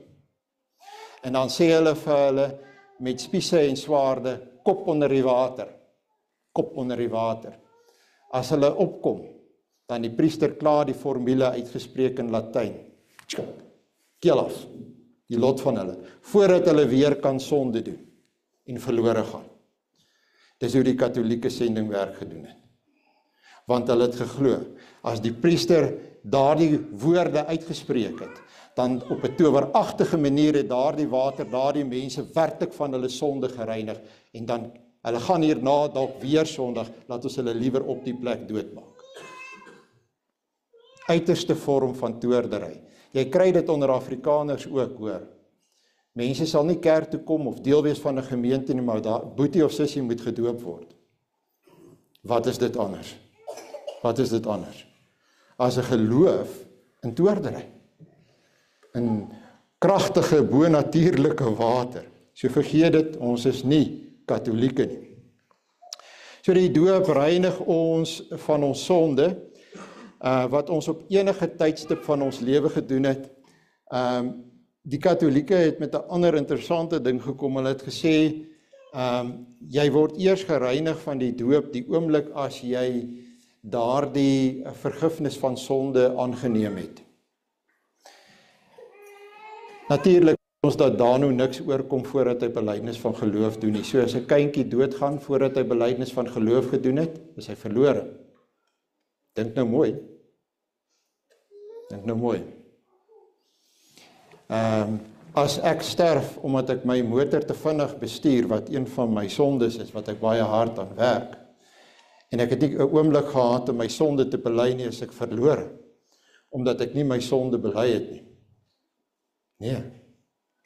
En dan sê hulle vir hulle met spiese en swaarde, kop onder die water. Kop onder die water. As hulle opkom, dan die priester klaar die formule uitgespreek in Latyn. Keel af, die lot van hulle, voordat hulle weer kan sonde doen en verlore gaan. Dis hoe die Katolieke sending werk gedoen het. Want hulle het geglo, as die priester daardie woorde uitgespreek het, dan op 'n toweragtige manier het daardie water, daardie mense werklik van hulle sonde gereinig, en dan, hulle gaan hierna dalk weer sondig, laat ons hulle liewer op die plek doodmaak. Uiterste vorm van toordery. Jy kry dit onder Afrikaners ook, hoor. Mense sal nie kerk toe kom of deel wees van 'n gemeente nie, maar boetie of sussie moet gedoop word. Wat is dit anders? Wat is dit anders? As 'n geloof in toordery, in kragtige bonatuurlike water. So vergeet dit, ons is nie Katolieke nie. So die doop reinig ons van ons sonde, wat ons op enige tydstip van ons lewe gedoen het. Die Katolieke het met 'n ander interessante ding gekom. Hulle het gesê, jy word eers gereinig van die doop die oomblik as jy daardie vergifnis van sonde aangeneem het. Natuurlik ons dat daar nou niks oorkom voordat hy belydenis van geloof doen nie. So as 'n kindjie doodgaan voordat hy belydenis van geloof gedoen het, is hy verlore. Dink nou mooi. Dink nou mooi. As ek sterf omdat ek my motor te vinnig bestuur, wat een van my sondes is, wat ek baie hard aan werk, en ek het nie 'n oomblik gehad om my sonde te bely nie, is ek verlore, omdat ek nie my sonde bely het nie. Nee,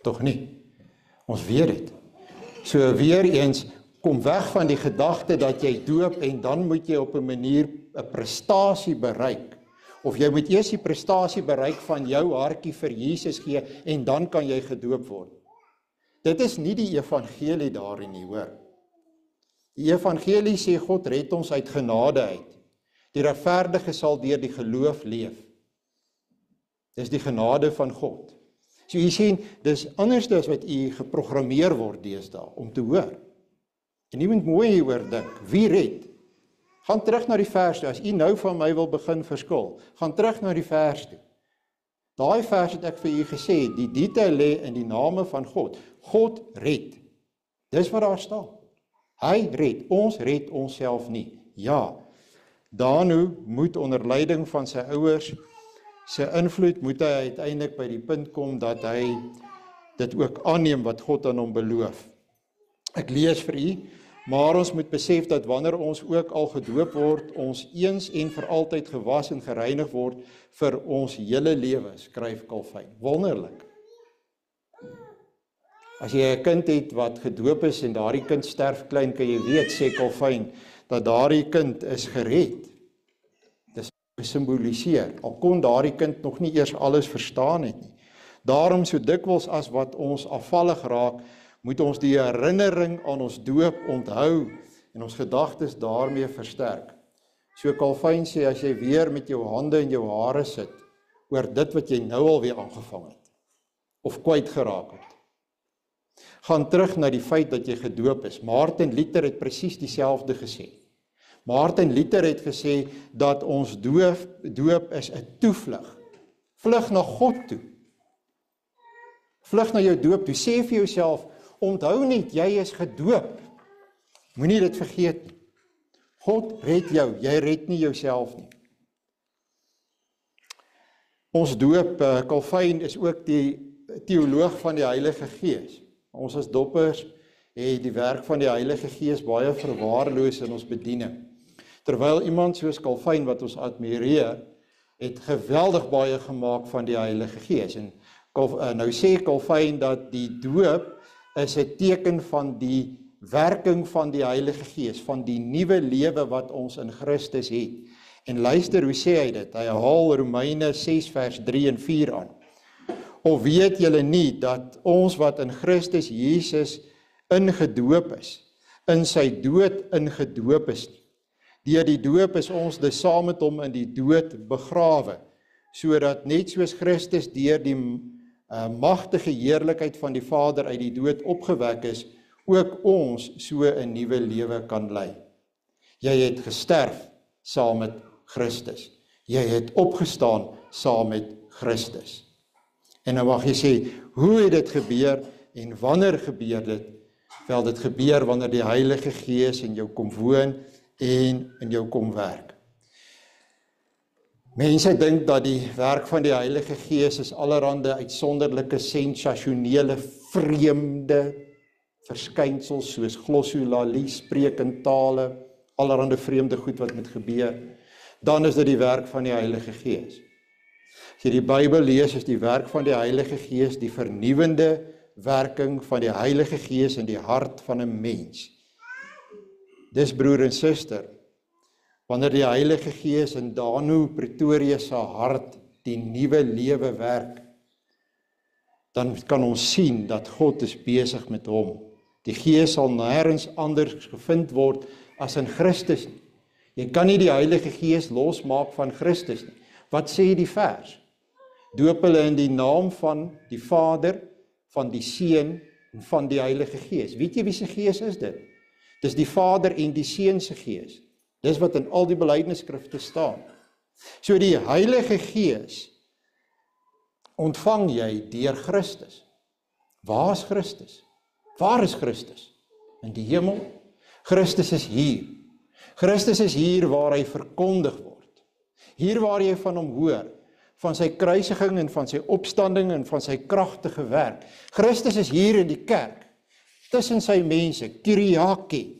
tog nie. Ons weet dit. So weer eens, kom weg van die gedagte dat jy doop en dan moet jy op 'n manier 'n prestasie bereik. Of jy moet eers die prestasie bereik van jou hartjie vir Jesus gee en dan kan jy gedoop word. Dit is nie die evangelie daarin nie, hoor. Die evangelie sê God red ons uit genade uit. Die regverdige sal deur die geloof leef. Dis die genade van God. So jy sien, dis anders as wat jy geprogrammeer word deesdae om te hoor. En jy moet mooi hieroor dink. Wie red? Gaan terug na die vers toe. As jy nou van my wil begin verskil, gaan terug na die vers toe. Daai vers het ek vir u gesê, die detail lê in die name van God. God red. Dis wat daar staan. Hy red. Ons red onsself nie. Ja, Danu moet onder leiding van sy ouers, sy invloed moet hy uiteindelik by die punt kom dat hy dit ook aanneem wat God aan hom beloof. Ek lees vir u, maar ons moet besef dat wanneer ons ook al gedoop word, ons eens en vir altyd gewas en gereinig word vir ons hele lewe, skryf Calvin. Wonderlik. As jy 'n kind het wat gedoop is en daardie kind sterf klein, kan jy weet, sê Calvin, dat daardie kind is gered. Dis gesimboliseer, al kon daardie kind nog nie eers alles verstaan het nie. Daarom so dikwels as wat ons afvallig raak, moet ons die herinnering aan ons doop onthou en ons gedagtes daarmee versterk. So Calvin sê, as jy weer met jou hande in jou hare sit, oor dit wat jy nou alweer aangevang het, of kwyt geraak het, gaan terug na die feit dat jy gedoop is. Martin Luther het presies dieselfde gesê. Martin Luther het gesê dat ons doop is 'n toevlug. Vlug na God toe. Vlug na jou doop toe. Sê vir jouself, onthou net, jy is gedoop. Moenie dit vergeet nie. God red jou, jy red nie jouself nie. Ons doop, Calvin is ook die teoloog van die Heilige Gees. Ons as doppers het die werk van die Heilige Gees baie verwaarloos in ons bediening. Terwyl iemand soos Calvin, wat ons admireer, het geweldig baie gemaak van die Heilige Gees. En nou sê Calvin dat die doop is 'n teken van die werking van die Heilige Gees, van die nuwe lewe wat ons in Christus het. En luister hoe sê hy dit? Hy haal Romeine 6 vers 3 en 4 aan. Of weet julle nie dat ons wat in Christus Jesus ingedoop is, in sy dood ingedoop is nie? Deur die doop is ons dus saam met hom in die dood begrawe, sodat net soos Christus deur die magtige heerlikheid van die Vader uit die dood opgewek is, ook ons so 'n nuwe lewe kan lei. Jy het gesterf saam met Christus. Jy het opgestaan saam met Christus. En nou mag jy sê, hoe het dit gebeur en wanneer gebeur dit? Wel, dit gebeur wanneer die Heilige Gees in jou kom woon en in jou kom werk. Mense dink dat die werk van die Heilige Gees is allerhande uitsonderlike, sensasionele, vreemde verskynsels soos glossolalie, spreek in tale, allerhande vreemde goed wat moet gebeur. Dan is dit die werk van die Heilige Gees. As jy die Bybel lees, is die werk van die Heilige Gees die vernuwende werking van die Heilige Gees in die hart van 'n mens. Dis broer en suster, wanneer die Heilige Gees in Danu Pretoria se hart die nuwe lewe werk, dan kan ons sien dat God is besig met hom. Die Gees sal nêrens anders gevind word as in Christus nie. Jy kan nie die Heilige Gees losmaak van Christus nie. Wat sê die vers? Doop hulle in die naam van die Vader, van die Seun en van die Heilige Gees. Weet jy wie se Gees is dit? Dis die Vader en die Seun se Gees. Dis wat in al die belydenisskrifte staan. So die Heilige Gees ontvang jy deur Christus. Waar is Christus? Waar is Christus? In die hemel? Christus is hier. Christus is hier waar hy verkondig word. Hier waar jy van hom hoor, van sy kruisiging en van sy opstanding en van sy kragtige werk. Christus is hier in die kerk, tussen sy mense, Kyriake.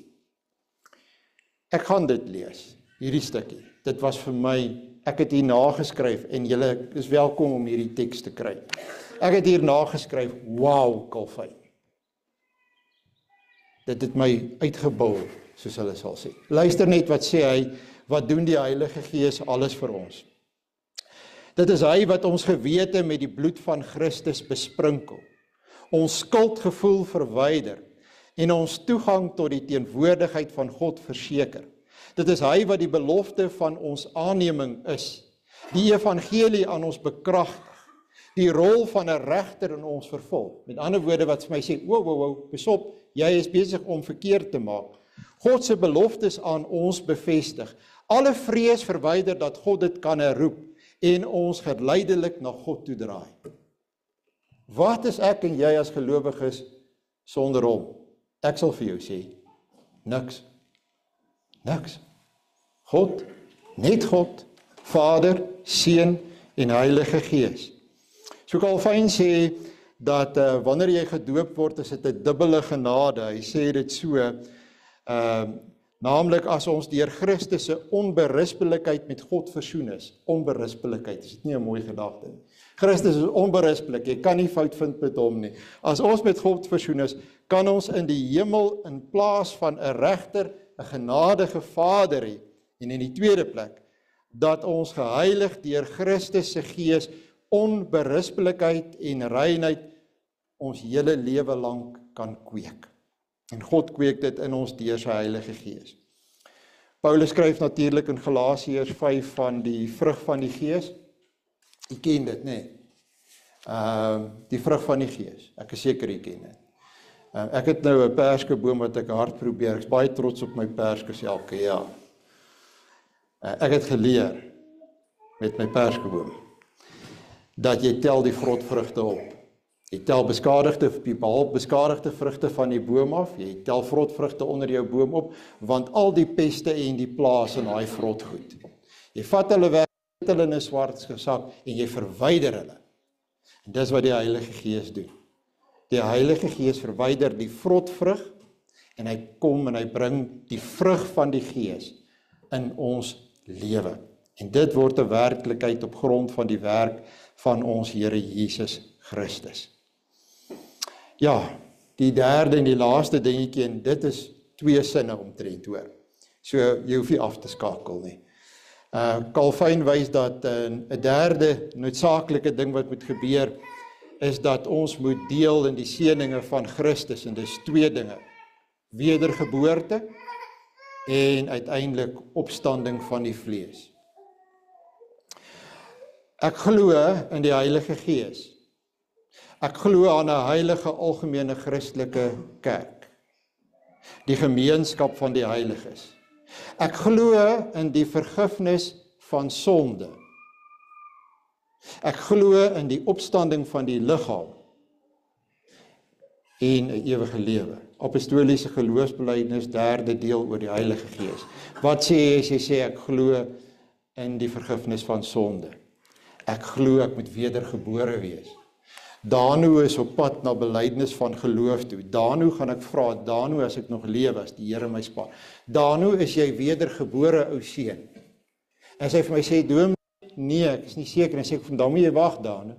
Ek gaan dit lees, hierdie stukkie. Dit was vir my, ek het hier nageskryf en julle is welkom om hierdie teks te kry. Ek het hier nageskryf, wow, Calvin. Dit het my uitgebul, soos hulle sal sê. Luister net wat sê hy, wat doen die Heilige Gees alles vir ons. Dit is hy wat ons gewete met die bloed van Christus besprinkel, ons skuldgevoel verwyder en ons toegang tot die teenwoordigheid van God verseker. Dit is hy wat die belofte van ons aanneming is, die evangelie aan ons bekragtig, die rol van 'n regter in ons vervul. Met ander woorde wat vir my sê, besop, jy is besig om verkeerd te maak. God se beloftes aan ons bevestig. Alle vrees verwyder dat God dit kan herroep en ons geleidelik na God toe draai. Wat is ek en jy as gelowiges sonder hom? Ek sal vir jou sê, niks. Niks. God, net God, Vader, Seun en Heilige Gees. So Calvin sê dat wanneer jy gedoop word, is dit 'n dubbele genade. Hy sê dit so, naamlik as ons deur Christus se onberispelikheid met God versoen is. Onberispelikheid, is dit nie 'n mooi gedagte nie. Christus is onberispelik, jy kan nie fout vind met hom nie. As ons met God versoen is, kan ons in die hemel in plaas van 'n regter, 'n genadige Vader hê. En in die tweede plek, dat ons geheilig deur Christus se Gees onberispelikheid en reinheid ons hele lewe lank kan kweek. En God kweek dit in ons deur sy Heilige Gees. Paulus skryf natuurlik in Galasiërs 5 van die vrug van die Gees. U ken dit, nee. Die vrug van die Gees. Ek is seker u ken dit. Ek het nou 'n perskeboom wat ek hard probeer. Ek is baie trots op my perskes elke jaar. Ek het geleer met my perskeboom dat jy tel die vrotvrugte op. Jy tel beskadigde vrugte van die boom af, jy tel vrotvrugte onder jou boom op, want al die peste en die plaas in daai vrotgoed. Jy vat hulle weg, sit hulle in 'n swart sak en jy verwyder hulle. En dis wat die Heilige Gees doen. Die Heilige Gees verwyder die vrotvrug en hy kom en hy bring die vrug van die Gees in ons lewe. En dit word 'n werklikheid op grond van die werk van ons Here Jesus Christus. Ja, die derde en die laaste dingetjie, en dit is 2 sinne omtrent hoor. So jy hoef nie af te skakel nie. Calvin wys dat 'n derde noodsaaklike ding wat moet gebeur, is dat ons moet deel in die seëninge van Christus, en dis 2 dinge. Wedergeboorte en uiteindelik opstanding van die vlees. Ek glo in die Heilige Gees. Ek glo aan 'n heilige algemene Christelike kerk. Die gemeenskap van die heiliges. Ek glo in die vergifnis van sonde. Ek glo in die opstanding van die liggaam en 'n ewige lewe. Apostoliese geloofsbelijdenis, 3de deel oor die Heilige Gees. Wat sê jy as jy sê ek glo in die vergifnis van sonde? Ek glo ek moet wedergebore wees. Danu is op pad na belydenis van geloof toe. Danu gaan ek vra, Danu as ek nog lewe, as die Here my spaar. Danu, is jy wedergebore ou seun? En sy vir my sê, nee, ek is nie seker, en sê ek van dan moet jy wag dan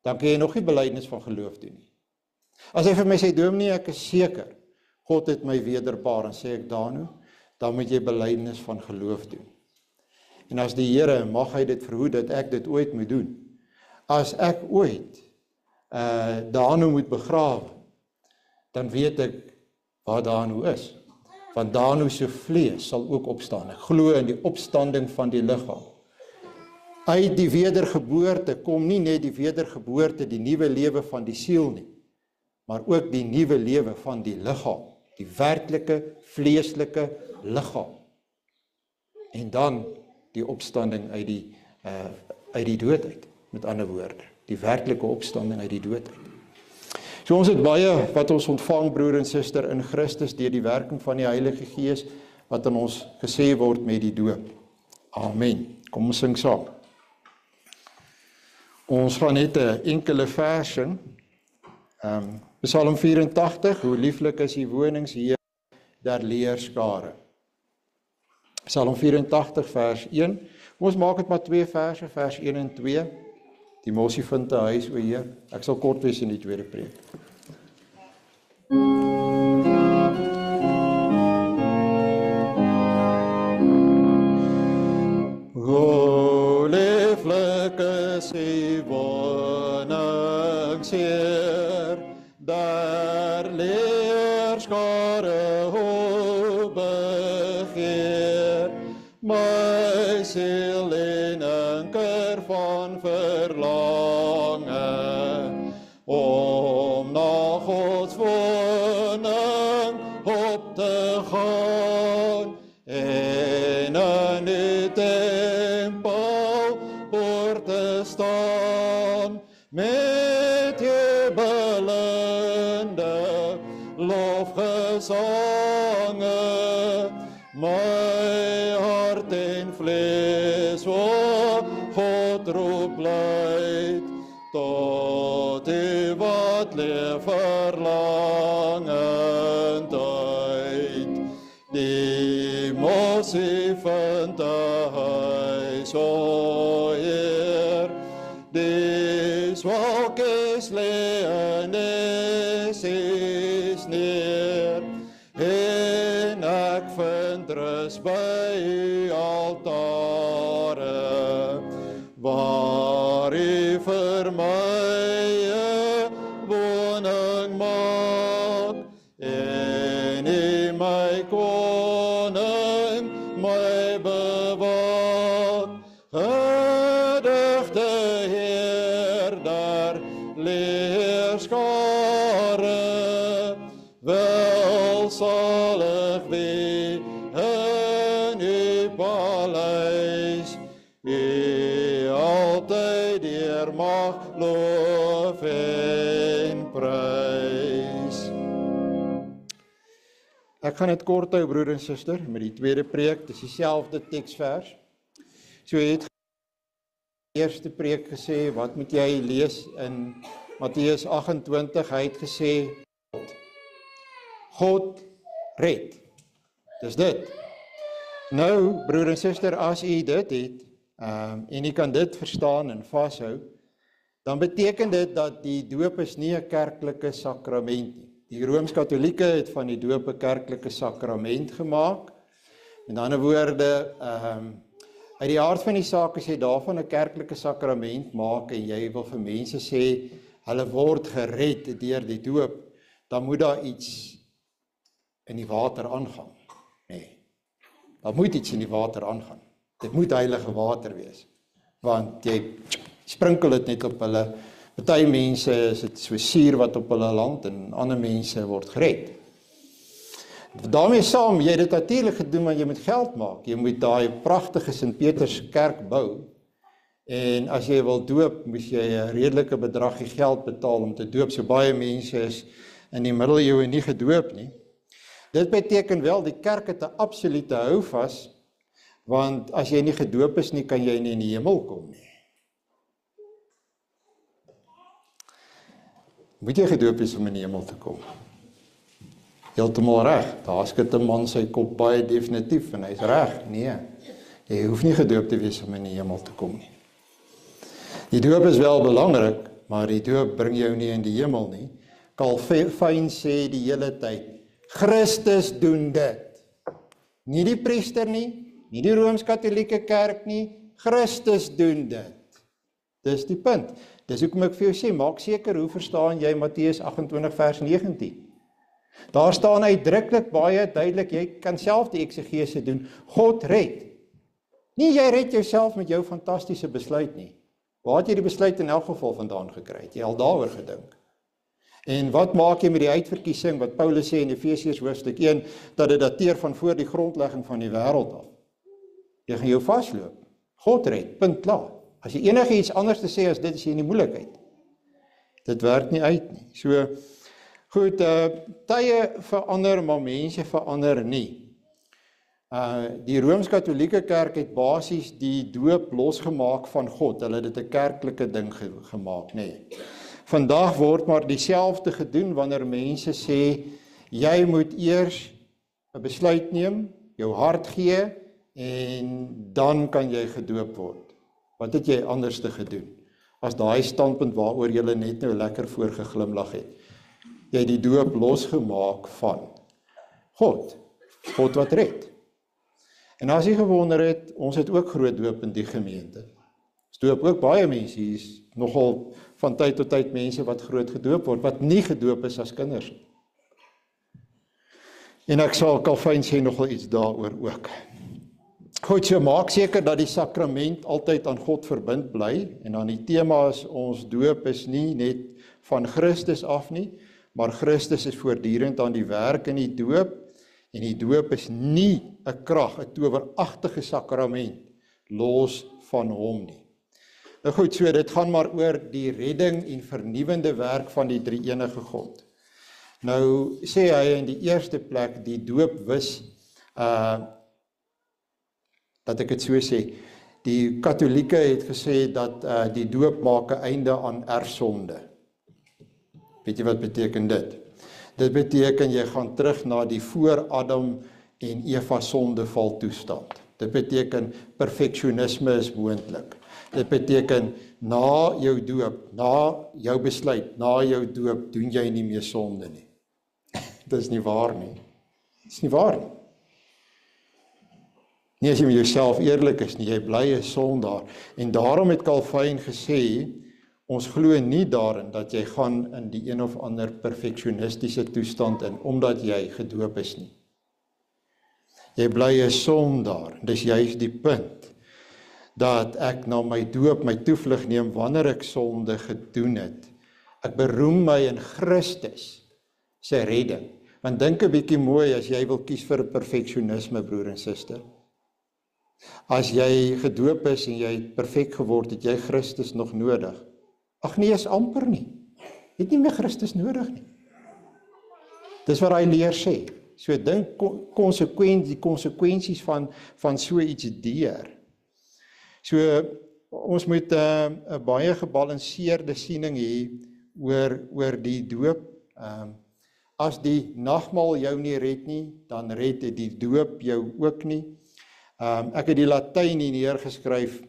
kan jy nog nie belydenis van geloof doen nie. As hy vir my sê, dominee, ek is seker, God het my wederbaar, en sê ek dan moet jy belydenis van geloof doen. En as die Here, mag hy dit verhoed dat ek dit ooit moet doen. As ek ooit Dano moet begrawe, dan weet ek waar Dano is. Want Dano se vlees sal ook opstaan. Ek glo in die opstanding van die liggaam. Uit die wedergeboorte kom nie net die wedergeboorte, die nuwe lewe van die siel nie, maar ook die nuwe lewe van die liggaam, die werklike, vleeslike liggaam. En dan die opstanding uit die dood uit, met ander woorde, die werklike opstanding uit die dood uit. So ons het baie wat ons ontvang, broer en suster, in Christus, deur die werking van die Heilige Gees, wat aan ons gesê word met die doop. Amen. Kom ons sing saam. Ons gaan net 'n enkele vers sing. Psalm 84, hoe lieflik is die wonings hier der leerskare. Psalm 84 vers 1. Ons maak dit maar 2 verse, vers 1 en 2. Die mossie vind 'n huis, o Heer. Ek sal kort wees in die tweede preek. O lieflik is die wonings hier der leerskare hoop begeer, my siel in anker van verlange, om na Gods woning op te gaan, en in die tempel voor te staan, met jubelende lofgesange, my hart en vlees voor God roep luid, tot U wat leef verlangend uit. Die mossie vind 'n huis, o Heer, die zwakes lê in is neer, en ek vind rus by U altare, waar U vir my 'n woning maak, en U my koning, my bewaak. Gedigte Heer der leerskare, welsalig wie in U paleis, U altyd deur mag loof en prys. Ek gaan dit kort hou, broer en suster, met die tweede preek, dis dieselfde teksvers. So het die eerste preek gesê, wat moet jy lees in Matteus 28, hy het gesê, God red. Dis dit. Nou, broer en suster, as u dit het, en u kan dit verstaan en vashou, dan beteken dit dat die doop is nie 'n kerklike sakrament nie. Die Rooms-Katolieke het van die doop 'n kerklike sakrament gemaak. Met ander woorde, uit die aard van die saak, as jy daarvan 'n kerklike sakrament maak en jy wil vir mense sê, hulle word gered deur die doop, dan moet daar iets in die water aangaan. Nee, daar moet iets in die water aangaan. Dit moet heilige water wees, want jy sprinkel dit net op hulle. Party mense is dit so suur wat op hulle land, en ander mense word gered. Daarmee saam, jy het dit natuurlik gedoen, maar jy moet geld maak. Jy moet daai pragtige Sint-Peters kerk bou, en as jy wil doop, moet jy 'n redelike bedragie geld betaal om te doop. So baie mense is in die middeleeue nie gedoop nie. Dit beteken wel, die kerk het 'n absolute houvas, want as jy nie gedoop is nie, kan jy nie in die hemel kom nie. Moet jy gedoop wees om in die hemel te kom? Heeltemal reg, daar skud 'n man sy kop baie definitief, en hy's reg, nee, jy hoef nie gedoop te wees om in die hemel te kom nie. Die doop is wel belangrik, maar die doop bring jou nie in die hemel nie. Calvin sê die hele tyd, Christus doen dit. Nie die priester nie, nie die Rooms-Katholieke kerk nie, Christus doen dit. Dis die punt. Dis hoekom ek vir jou sê, maak seker, hoe verstaan jy Matteus 28 vers 19? Daar staan uitdruklik baie duidelik, jy kan self die eksegese doen, God red. Nie jy red jouself met jou fantastiese besluit nie. Waar het jy die besluit in elk geval vandaan gekry? Het jy al daaroor gedink? En wat maak jy met die uitverkiesing, wat Paulus sê in Efesiërs hoofstuk 1, dat dit dateer van voor die grondlegging van die wêreld af? Jy gaan jou vasloop. God red, punt klaar. As jy enige iets anders te sê as dit, is jy in die moeilikheid. Dit werk nie uit nie. So, goed, tye verander, maar mense verander nie. Die Rooms-Katholieke kerk het basies die doop losgemaak van God. Hulle het dit 'n kerklike ding gemaak, nee. Vandag word maar dieselfde gedoen wanneer mense sê, jy moet eers 'n besluit neem, jou hart gee, en dan kan jy gedoop word. Wat het jy anders te gedoen? As daai standpunt waaroor jy net nou lekker voorgeglimlag het. Jy het die doop losgemaak van God. God wat red. En as jy gewonder het, ons het ook groot doop in die gemeente. Ons doop ook baie mense, hier is nogal van tyd tot tyd mense wat groot gedoop word, wat nie gedoop is as kinders. En ek sal Calvin sê nogal iets daaroor ook. Goed, so maak seker dat die sakrament altyd aan God verbind bly, en dan die tema is, ons doop is nie net van Christus af nie, maar Christus is voortdurend aan die werk in die doop, en die doop is nie 'n krag, 'n toweragtige sakrament, los van hom nie. Nou goed, so dit gaan maar oor die redding en vernuwende werk van die drie-enige God. Nou sê hy in die eerste plek, die doop wis, dat ek dit so sê, die Katholieke het gesê dat die doop maak 'n einde aan erfsonde. Weet jy wat beteken dit? Dit beteken jy gaan terug na die voor Adam en Eva sondeval toestand. Dit beteken perfeksionisme is moontlik. Dit beteken na jou doop, na jou besluit, na jou doop doen jy nie meer sonde nie. Dit is nie waar nie. Dit is nie waar nie. Nie as jy met jouself eerlik is nie, jy bly 'n sondaar. En daarom het Calvin gesê, ons glo nie daarin dat jy gaan in die een of ander perfeksionistiese toestand in, omdat jy gedoop is nie. Jy bly 'n sondaar, dis juist die punt, dat ek na my doop my toevlug neem wanneer ek sonde gedoen het. Ek beroem my in Christus se redding. Want dink 'n bietjie mooi as jy wil kies vir perfeksionisme, broer en suster. As jy gedoop is en jy het perfek geword, het jy Christus nog nodig? Ag nee, is amper nie. Jy het nie meer Christus nodig nie. Dis wat hy leer sê. So dink die konsekwensies van so iets deur. So ons moet 'n baie gebalanseerde siening hê oor die doop. As die nagmaal jou nie red nie, dan red die doop jou ook nie. Ek het die Latyn hier neergeskryf,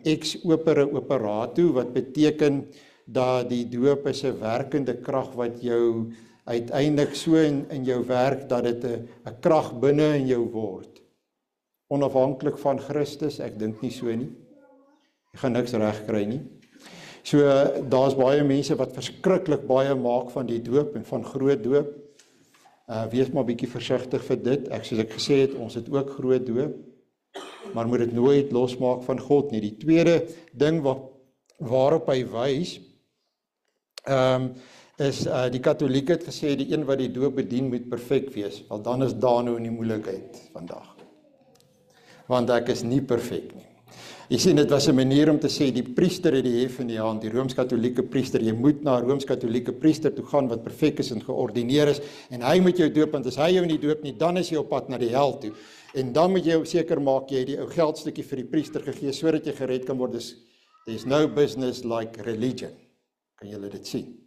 ex opere operato, wat beteken dat die doop is 'n werkende krag wat jou uiteindelik so in jou werk, dat dit 'n krag binne in jou word. Onafhanklik van Christus, ek dink nie so nie. Jy gaan niks reg kry nie. So, daar's baie mense wat verskriklik baie maak van die doop en van groot doop. Wees maar bietjie versigtig vir dit. Soos ek gesê het, ons het ook groot doop, maar moet dit nooit losmaak van God nie. Die tweede ding waarop hy wys, is die Katholieke het gesê, die een wat die doop bedien moet perfek wees. Wel, dan is daar nou in die moeilikheid vandag. Want ek is nie perfek nie. Jy sien, dit was 'n manier om te sê, die priester het die hef in die hand, die Rooms-Katholieke priester, jy moet na 'n Rooms-Katholieke priester toe gaan wat perfek is en geordineer is, en hy moet jou doop, want as hy jou nie doop nie, dan is jy op pad na die hel toe. En dan moet jy seker maak, jy het die ou geldstukkie vir die priester gegee, sodat jy gered kan word. There's no business like religion. Kan julle dit sien?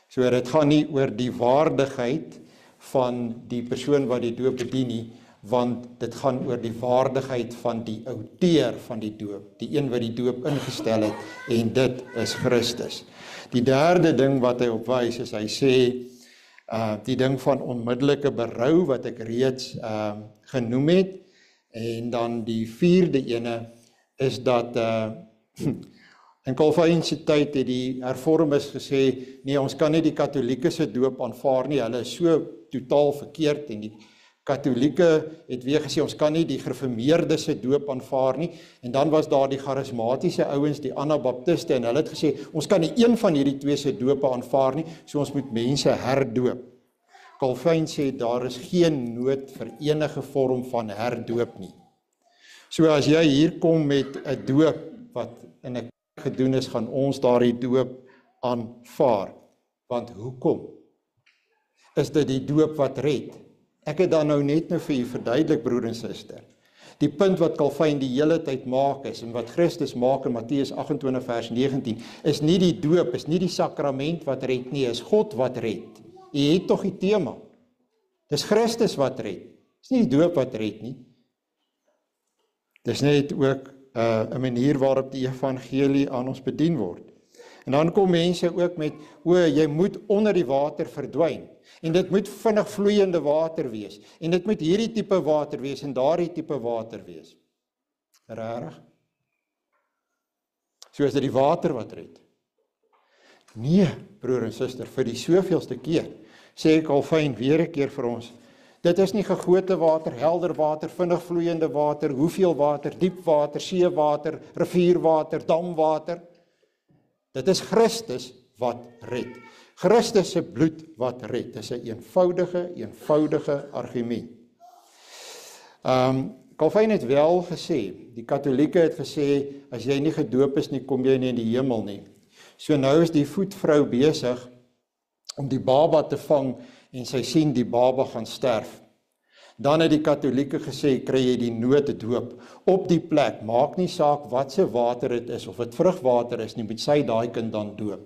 So dit gaan nie oor die waardigheid van die persoon wat die doop bedien nie, want dit gaan oor die waardigheid van die outeur van die doop, die een wat die doop ingestel het, en dit is Christus. Die derde ding wat hy opwys is, hy sê, die ding van onmiddellike berou, wat ek reeds genoem het, en dan die vierde ene, is dat, in Calvin se tyd het die hervormers gesê, nee, ons kan nie die katholieke se doop aanvaar nie, hulle is so totaal verkeerd, en die Katholieke het weer gesê, ons kan nie die gereformeerde se doop aanvaar nie, en dan was daar die charismatiese ouens, die Anabaptiste, en hulle het gesê, ons kan nie een van hierdie twee se dope aanvaar nie, so ons moet mense herdoop. Calvin sê, daar is geen nood vir enige vorm van herdoop nie. So as jy hier kom met 'n doop, wat in 'n kerk gedoen is, gaan ons daardie doop aanvaar. Want hoekom? Is dit die doop wat red? Ek het dan nou net vir u verduidelik, broer en suster. Die punt wat Calvin die hele tyd maak is, en wat Christus maak in Matteus 28 vers 19, is nie die doop, is nie die sakrament wat red nie, is God wat red. Jy het tog die tema. Dis Christus wat red. Dis nie die doop wat red nie. Dis net ook 'n manier waarop die evangelie aan ons bedien word. En dan kom mense ook met, jy moet onder die water verdwyn. En dit moet vinnig vloeiende water wees. En dit moet hierdie tipe water wees en daardie tipe water wees. Rarig. So is dit die water wat red. Nee, broer en suster, vir die soveelste keer, sê ek Calvin weer 'n keer vir ons, dit is nie gegote water, helder water, vinnig vloeiende water, hoeveel water, diep water, seewater, rivierwater, damwater. Dit is Christus wat red. Christus se bloed wat red. Dit is 'n eenvoudige argument. Calvin het wel gesê, die Katholieke het gesê, as jy nie gedoop is nie, kom jy nie in die hemel nie. So nou is die voetvrou besig om die baba te vang en sy sien die baba gaan sterf. Dan het die Katholieke gesê, kry jy die nooddoop op die plek, maak nie saak wat se water dit is, of dit vrugwater is nie, moet sy daai kind dan doop.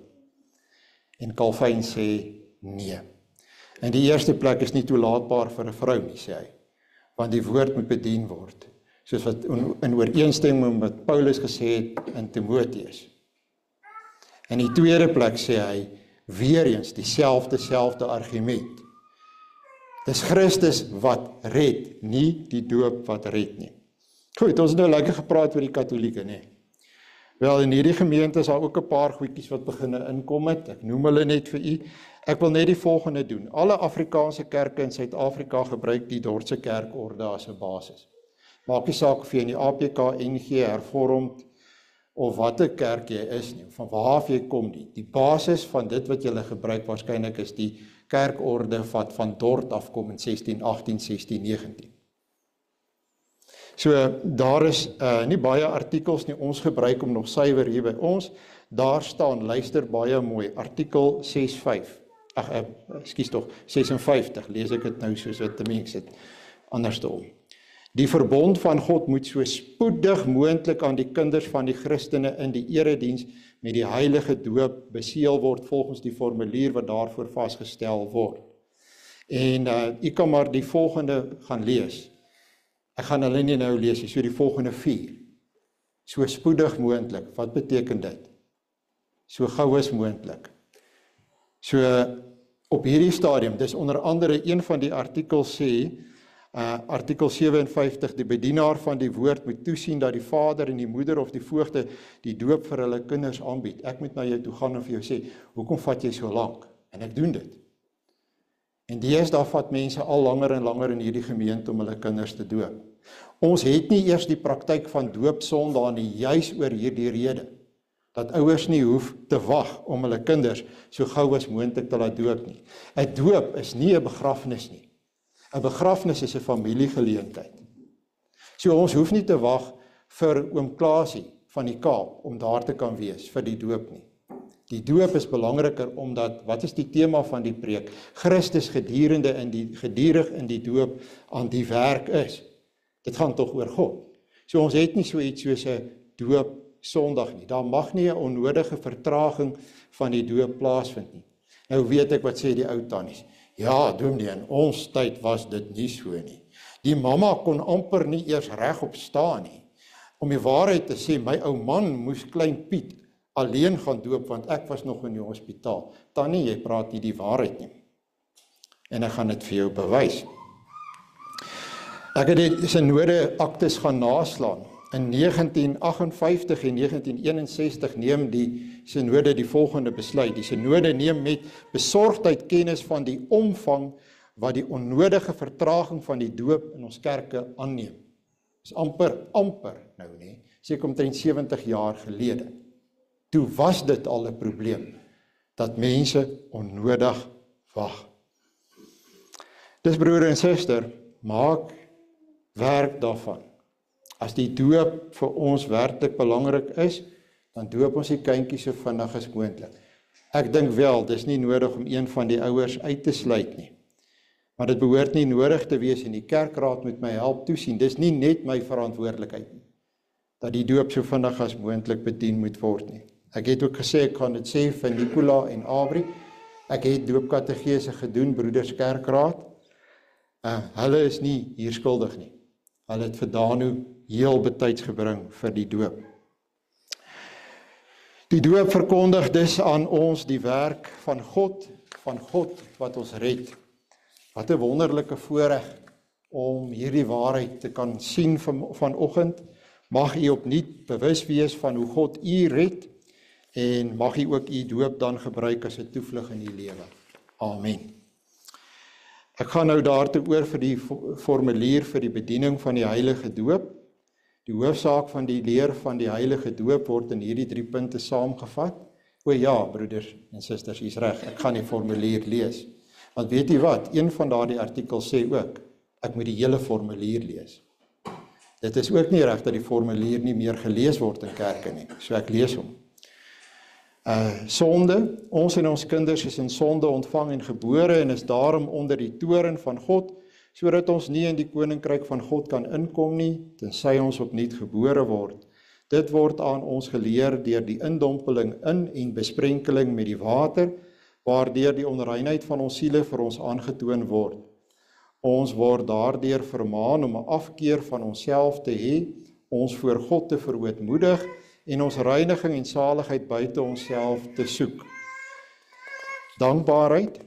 En Calvin sê, nee. En die eerste plek is nie toelaatbaar vir 'n vrou nie, sê hy, want die woord moet bedien word, soos wat in ooreenstemming met Paulus gesê het in Timoteus. En die tweede plek sê hy, weer eens dieselfde argument. Dis Christus wat red, nie die doop wat red nie. Goed, ons het nou lekker gepraat oor die Katholieke, nee. Wel, in hierdie gemeente is daar ook 'n paar goedjies wat beginne inkom het. Ek noem hulle net vir u. Ek wil net die volgende doen. Alle Afrikaanse kerke in Suid-Afrika gebruik die Dordtse kerkorde as 'n basis. Maak nie saak of jy in die APK, NG, Hervormd of watter kerk jy is nie, van waar af jy kom nie. Die basis van dit wat jy gebruik waarskynlik is die kerkorde wat van Dort afkom in 1618, 1619. So, daar is nie baie artikels nie, ons gebruik om nog suiwer hier by ons. Daar staan, luister baie mooi, artikel 65. Ekskuus tog, 56, lees ek dit nou soos wat die mens het, andersom. Die verbond van God moet so spoedig moontlik aan die kinders van die Christene in die erediens met die heilige doop beseël word volgens die formulier wat daarvoor vasgestel word. En u kan maar die volgende gaan lees. Ek gaan hulle nie nou lees, so die volgende 4. So spoedig moontlik, wat beteken dit? So gou as moontlik. So op hierdie stadium, dis onder andere een van die artikels sê, artikel 57, die bedienaar van die woord moet toesien dat die vader en die moeder of die voogde die doop vir hulle kinders aanbied. Ek moet na jou toe gaan en vir jou sê, hoekom vat jy so lank? En ek doen dit. En deesdae vat mense al langer en langer in hierdie gemeente om hulle kinders te doop. Ons het nie eers die praktyk van doopsondae nie, juis oor hierdie rede, dat ouers nie hoef te wag om hulle kinders so gou as moontlik te laat doop nie. 'n Doop is nie 'n begrafnis nie. 'n Begrafnis is 'n familiegeleentheid. So ons hoef nie te wag vir oom Klaasie van die Kaap om daar te kan wees vir die doop nie. Die doop is belangriker omdat, wat is die tema van die preek? Christus gedurig in die doop aan die werk is. Dit gaan tog oor God. So ons het nie so iets soos 'n doop Sondag nie. Daar mag nie 'n onnodige vertraging van die doop plaasvind nie. Nou weet ek wat sê die ou tannies. Ja, dominee, in ons tyd was dit nie so nie. Die mamma kon amper nie eers regop staan nie. Om die waarheid te sê, my ou man moes klein Piet alleen gaan doop, want ek was nog in die hospitaal. Tannie, jy praat nie die waarheid nie. En ek gaan dit vir jou bewys. Ek het die synode aktes gaan naslaan. In 1958 en 1961 neem die synode die volgende besluit. Die synode neem met besorgdheid kennis van die omvang wat die onnodige vertraging van die doop in ons kerke aanneem. Dis amper nou nie, seker omtrent 70 jaar gelede. Toe was dit al 'n probleem, dat mense onnodig wag. Dis broer en suster, maak werk daarvan. As die doop vir ons werklik belangrik is, dan doop ons die kindjies so vinnig as moontlik. Ek dink wel, dis nie nodig om een van die ouers uit te sluit nie. Maar dit behoort nie nodig te wees en die kerkraad moet my help toesien. Dis nie net my verantwoordelikheid nie, dat die doop so vinnig as moontlik bedien moet word nie. Ek het ook gesê, ek kan dit sê vir Nicola en Abri, ek het doopkategese gedoen, broeders kerkraad. Hulle is nie hier skuldig nie. Hulle het vir Danu heel betyds gebring vir die doop. Die doop verkondig dus aan ons die werk van God wat ons red. Wat 'n wonderlike voorreg om hierdie waarheid te kan sien vanoggend. Mag u opnuut bewus wees van hoe God u red en mag u ook u doop dan gebruik as 'n toevlug in u lewe. Amen. Ek gaan nou daartoe oor vir die formulier vir die bediening van die heilige doop. Die hoofsaak van die leer van die heilige doop word in hierdie 3 punte saamgevat. O ja, broeders en susters, u's reg, ek gaan die formulier lees. Want weet jy wat, een van daardie artikels sê ook, ek moet die hele formulier lees. Dit is ook nie reg dat die formulier nie meer gelees word in kerke nie, so ek lees hom. Sonde, ons en ons kinders is in sonde ontvang en gebore en is daarom onder die toorn van God, sodat ons nie in die koninkryk van God kan inkom nie, tensy ons opnuut gebore word. Dit word aan ons geleer deur die indompeling in en besprenkeling met die water, waardeur die onreinheid van ons siele vir ons aangetoon word. Ons word daardeur vermaan om 'n afkeer van onsself te hê, ons voor God te verootmoedig en ons reiniging en saligheid buite onsself te soek. Dankbaarheid.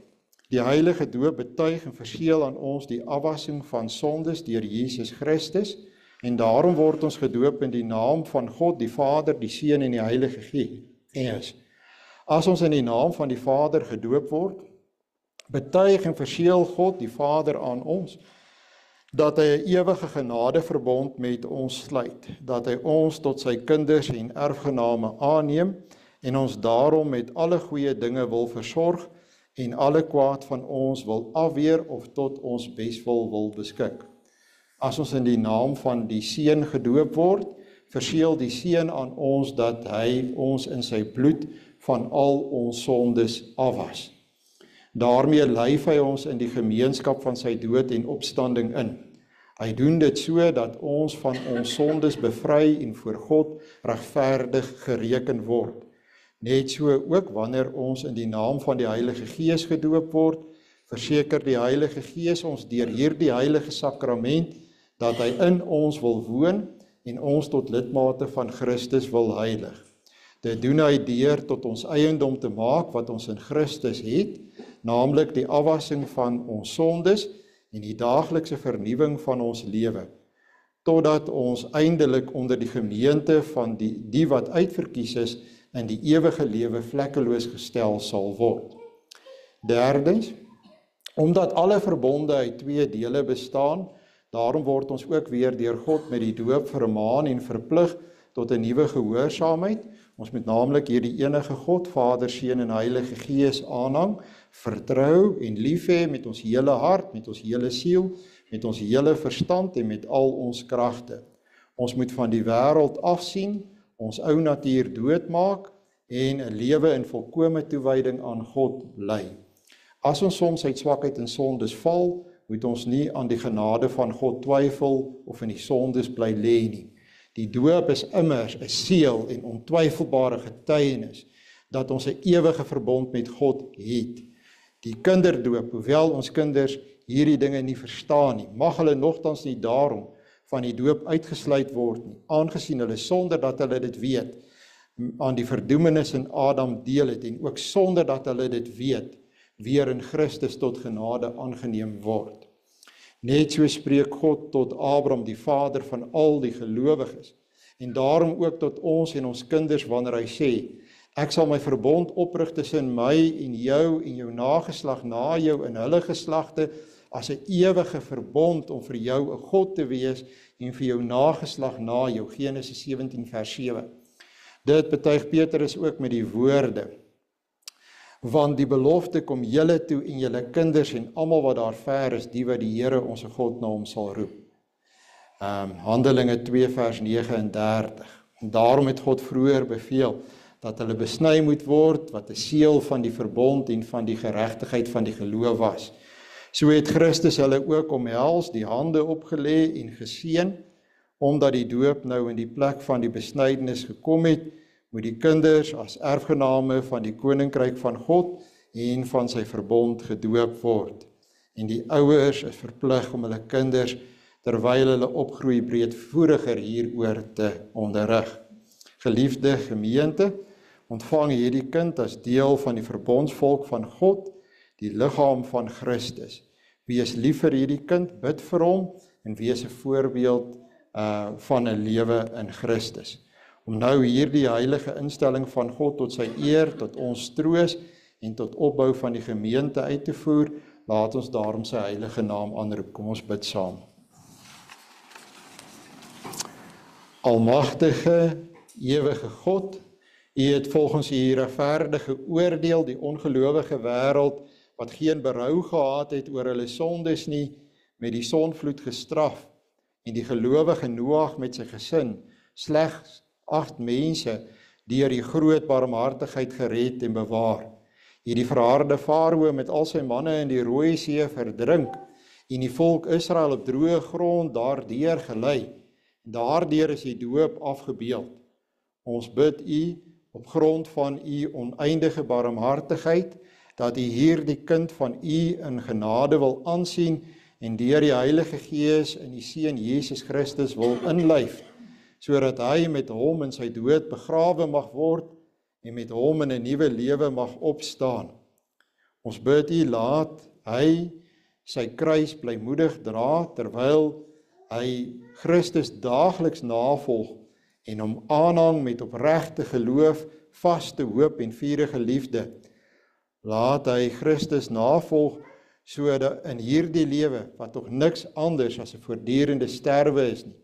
Die heilige doop betuig en verseël aan ons die afwassing van sondes deur Jesus Christus en daarom word ons gedoop in die naam van God, die Vader, die Seun en die Heilige Gees. As ons in die naam van die Vader gedoop word, betuig en verseël God, die Vader, aan ons, dat hy 'n ewige genadeverbond met ons sluit, dat hy ons tot sy kinders en erfgename aanneem en ons daarom met alle goeie dinge wil versorg en alle kwaad van ons wil afweer of tot ons beswil wil beskik. As ons in die naam van die Seun gedoop word, verseël die Seun aan ons dat hy ons in sy bloed van al ons sondes afwas. Daarmee lyf hy ons in die gemeenskap van sy dood en opstanding in. Hy doen dit so dat ons van ons sondes bevry en voor God regverdig gereken word. Net so ook wanneer ons in die naam van die Heilige Gees gedoop word, verseker die Heilige Gees ons deur hierdie heilige sakrament dat hy in ons wil woon en ons tot lidmate van Christus wil heilig. Dit doen hy deur tot ons eiendom te maak wat ons in Christus het, naamlik die afwassing van ons sondes en die daaglikse vernuwing van ons lewe, totdat ons eindelik onder die gemeente van die wat uitverkies is in die ewige lewe vlekkeloos gestel sal word. Derdens, omdat alle verbonde uit 2 dele bestaan, daarom word ons ook weer deur God met die doop vermaan en verplig tot 'n nuwe gehoorsaamheid. Ons moet naamlik hierdie enige God, Vader, Seun en Heilige Gees aanhang, vertrou en lief hê met ons hele hart, met ons hele siel, met ons hele verstand en met al ons kragte. Ons moet van die wêreld afsien, ons ou natuur doodmaak en 'n lewe in volkome toewyding aan God lei. As ons soms uit swakheid en sondes val, moet ons nie aan die genade van God twyfel of in die sondes bly lê nie. Die doop is immers 'n seël en ontwyfelbare getuienis dat ons 'n ewige verbond met God het. Die kinderdoop, hoewel ons kinders hierdie dinge nie verstaan nie, mag hulle nogtans nie daarom van die doop uitgesluit word nie, aangesien hulle sonder dat hulle dit weet, aan die verdoemenis in Adam deel het, en ook sonder dat hulle dit weet, weer in Christus tot genade aangeneem word. Net so spreek God tot Abraham, die vader van al die gelowiges, en daarom ook tot ons en ons kinders wanneer hy sê, ek sal my verbond oprig tussen my en jou nageslag na jou en hulle geslagte, as 'n ewige verbond om vir jou 'n God te wees en vir jou nageslag na jou, Genesis 17 vers 7. Dit betuig Petrus ook met die woorde, want die belofte kom julle toe en julle kinders en almal wat daar ver is, die wat die Here ons God na hom sal roep. Handelinge 2 vers 39. En daarom het God vroeër beveel dat hulle besny moet word, wat 'n seël van die verbond en van die geregtigheid van die geloof was. So het Christus hulle ook omhels, die hande opgelê en geseën, omdat die doop nou in die plek van die besnydenis gekom het, moet die kinders as erfgename van die koninkryk van God en van sy verbond gedoop word. En die ouers is verplig om hulle kinders, terwyl hulle opgroei, breedvoeriger hieroor te onderrig. Geliefde gemeente, ontvang hierdie kind as deel van die verbondsvolk van God, die liggaam van Christus. Wees lief vir hierdie kind, bid vir hom en wees 'n voorbeeld van 'n lewe in Christus. Om nou hierdie heilige instelling van God tot sy eer, tot ons troos en tot opbou van die gemeente uit te voer, laat ons daarom sy heilige naam aanroep. Kom ons bid saam. Almagtige, ewige God, U het volgens U regverdige oordeel die ongelowige wêreld, wat geen berou gehad het oor hulle sondes nie, met die sonvloed gestraf, en die gelowige Noag met sy gesin, slegs 8 mense, deur die groot barmhartigheid gered en bewaar. U die verharde Farao met al sy manne in die Rooi See verdrink, en die volk Israel op droë grond daardeur gelei. Daardeur is die doop afgebeeld. Ons bid U op grond van U oneindige barmhartigheid, dat U hierdie kind van U in genade wil aansien en deur die Heilige Gees in die Seun Jesus Christus wil inlyf, sodat hy met hom in sy dood begrawe mag word en met hom in 'n nuwe lewe mag opstaan. Ons bid U, laat hy sy kruis blymoedig dra, terwyl hy Christus daagliks navolg en hom aanhang met opregte geloof, vaste hoop en vurige liefde. Laat hy Christus navolg, sodat in hierdie lewe, wat tog niks anders as 'n voortdurende sterwe is nie,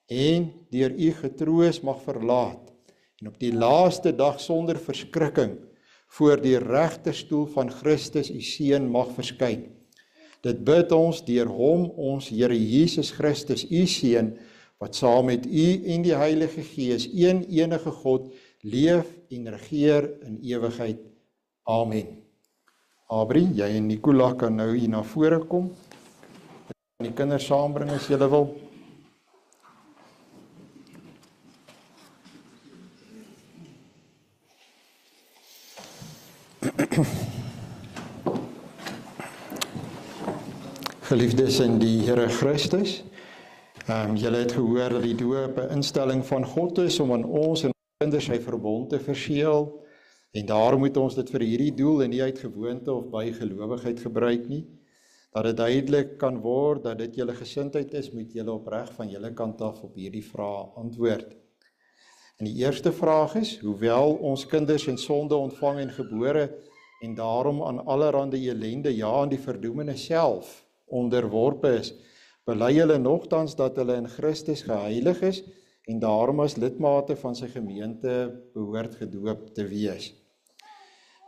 en deur U getroos mag verlaat, en op die laaste dag sonder verskrikking voor die regterstoel van Christus U Seun mag verskyn. Dit bid ons deur hom, ons Here Jesus Christus, U Seun, wat saam met U en die Heilige Gees, een enige God, leef en regeer in ewigheid. Amen. Abri, jy en Nicola kan nou hier na vore kom. Die kinders saambring as julle wil. Geliefdes in die Here Christus, julle het gehoor dat die doop 'n instelling van God is om aan ons en ons kinders sy verbond te verseël, en daarom moet ons dit vir hierdie doel en nie uit gewoonte of bygelowigheid gebruik nie. Dat dit duidelik kan word dat dit julle gesindheid is, moet julle opreg van julle kant af op hierdie vrae antwoord. En die eerste vraag is, hoewel ons kinders in sonde ontvang en gebore en daarom aan allerhande ellende, ja aan die verdoemenis self onderworpe is, bely hulle nogtans dat hulle in Christus geheilig is en daarom as lidmate van sy gemeente behoort gedoop te wees.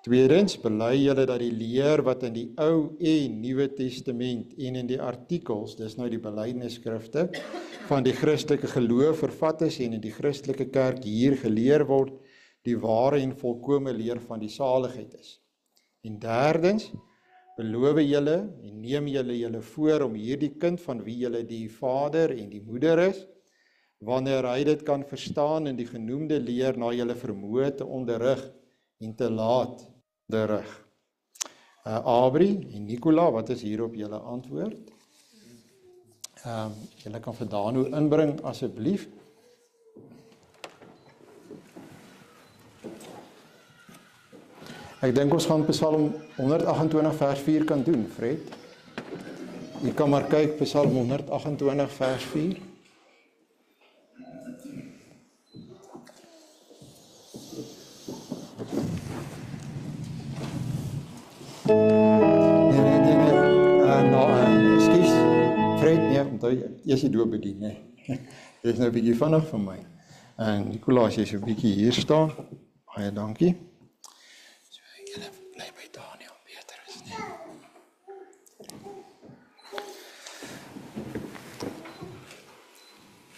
Tweedens, bely julle dat die leer wat in die Ou en Nuwe Testament en in die artikels, dis nou die belydenisskrifte, van die Christelike geloof vervat is en in die Christelike kerk hier geleer word, die ware en volkome leer van die saligheid is. En derdens, beloof julle en neem julle voor om hierdie kind van wie julle die vader en die moeder is, wanneer hy dit kan verstaan en die genoemde leer na julle vermoë te onderrig en te laat onderrig. Abri en Nicola, wat is hier op julle antwoord? Julle kan vir Dano inbring asseblief. Ek dink ons gaan Psalm 128 vers 4 kan doen, Fred. Jy kan maar kyk Psalm 128 vers 4. Ekskuus, Fred, nee, onthou eers die doop bedien, nee. Dit is nou 'n bietjie vinnig vir my. En Nicolaas, jy so 'n bietjie hier staan. Baie dankie. So, julle bly by Daniel, Petrus, nee.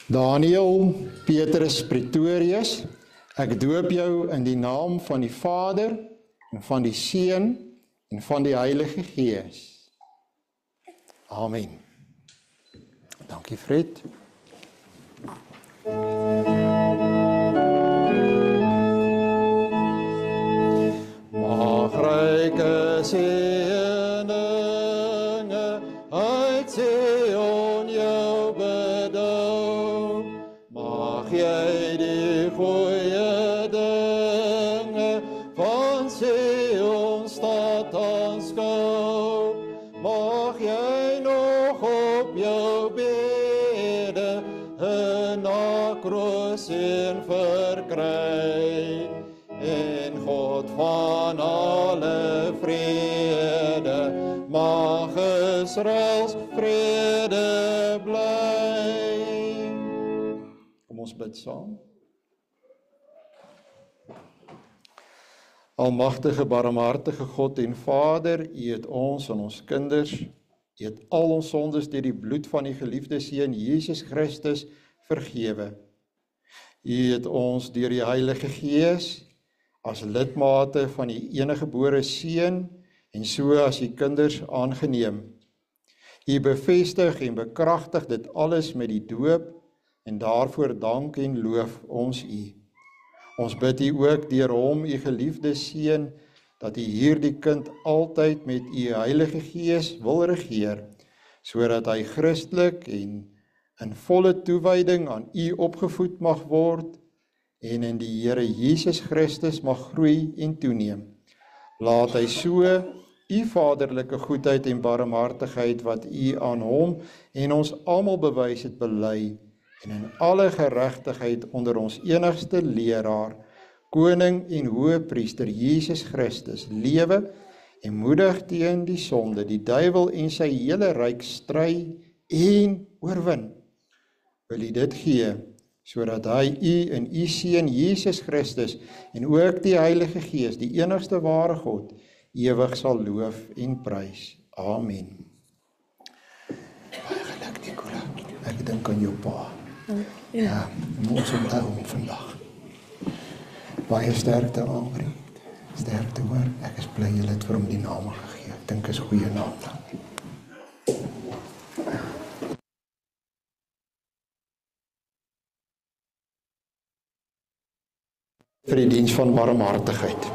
Daniel, Petrus Pretorius, ek doop jou in die naam van die Vader en van die Seun en van die Heilige Gees. Amen. Dankie Fred. Mag ryke seëninge uit Sion jou bedou. Mag jy die goeie dinge van Sion stad aanskou. Mag jy nog op jou bede 'n nakroosien verkry. En God van alle vrede, mag Israels vrede bly. Kom ons bid saam. Almagtige, barmhartige God en Vader, U het ons en ons kinders, U het al ons sondes deur die bloed van die geliefde Seun Jesus Christus vergewe. U het ons deur die Heilige Gees as lidmate van die eniggebore Seun en so as U kinders aangeneem. U bevestig en bekragtig dit alles met die doop en daarvoor dank en loof ons U. Ons bid U ook deur hom, U geliefde Seun, dat U hierdie kind altyd met U Heilige Gees wil regeer, sodat hy Christelik en in volle toewyding aan U opgevoed mag word en in die Here Jesus Christus mag groei en toeneem. Laat hy so U vaderlike goedheid en barmhartigheid wat U aan hom en ons almal bewys het bely en in alle geregtigheid onder ons enigste leraar, koning en hoëpriester Jesus Christus lewe en moedig teen die sonde, die duiwel en sy hele ryk stry en oorwin. Wil U dit gee, sodat hy U in U Seun Jesus Christus en ook die Heilige Gees, die enigste ware God, ewig sal loof en prys. Amen. Baie geluk, Nicola. Ek dink aan jou pa. Ja, ons onthou hom vandag. Baie sterkte, Amri. Sterkte hoor. Ek is bly jy het vir hom die naam gegee. Ek dink is 'n goeie naam. Vir die diens van barmhartigheid.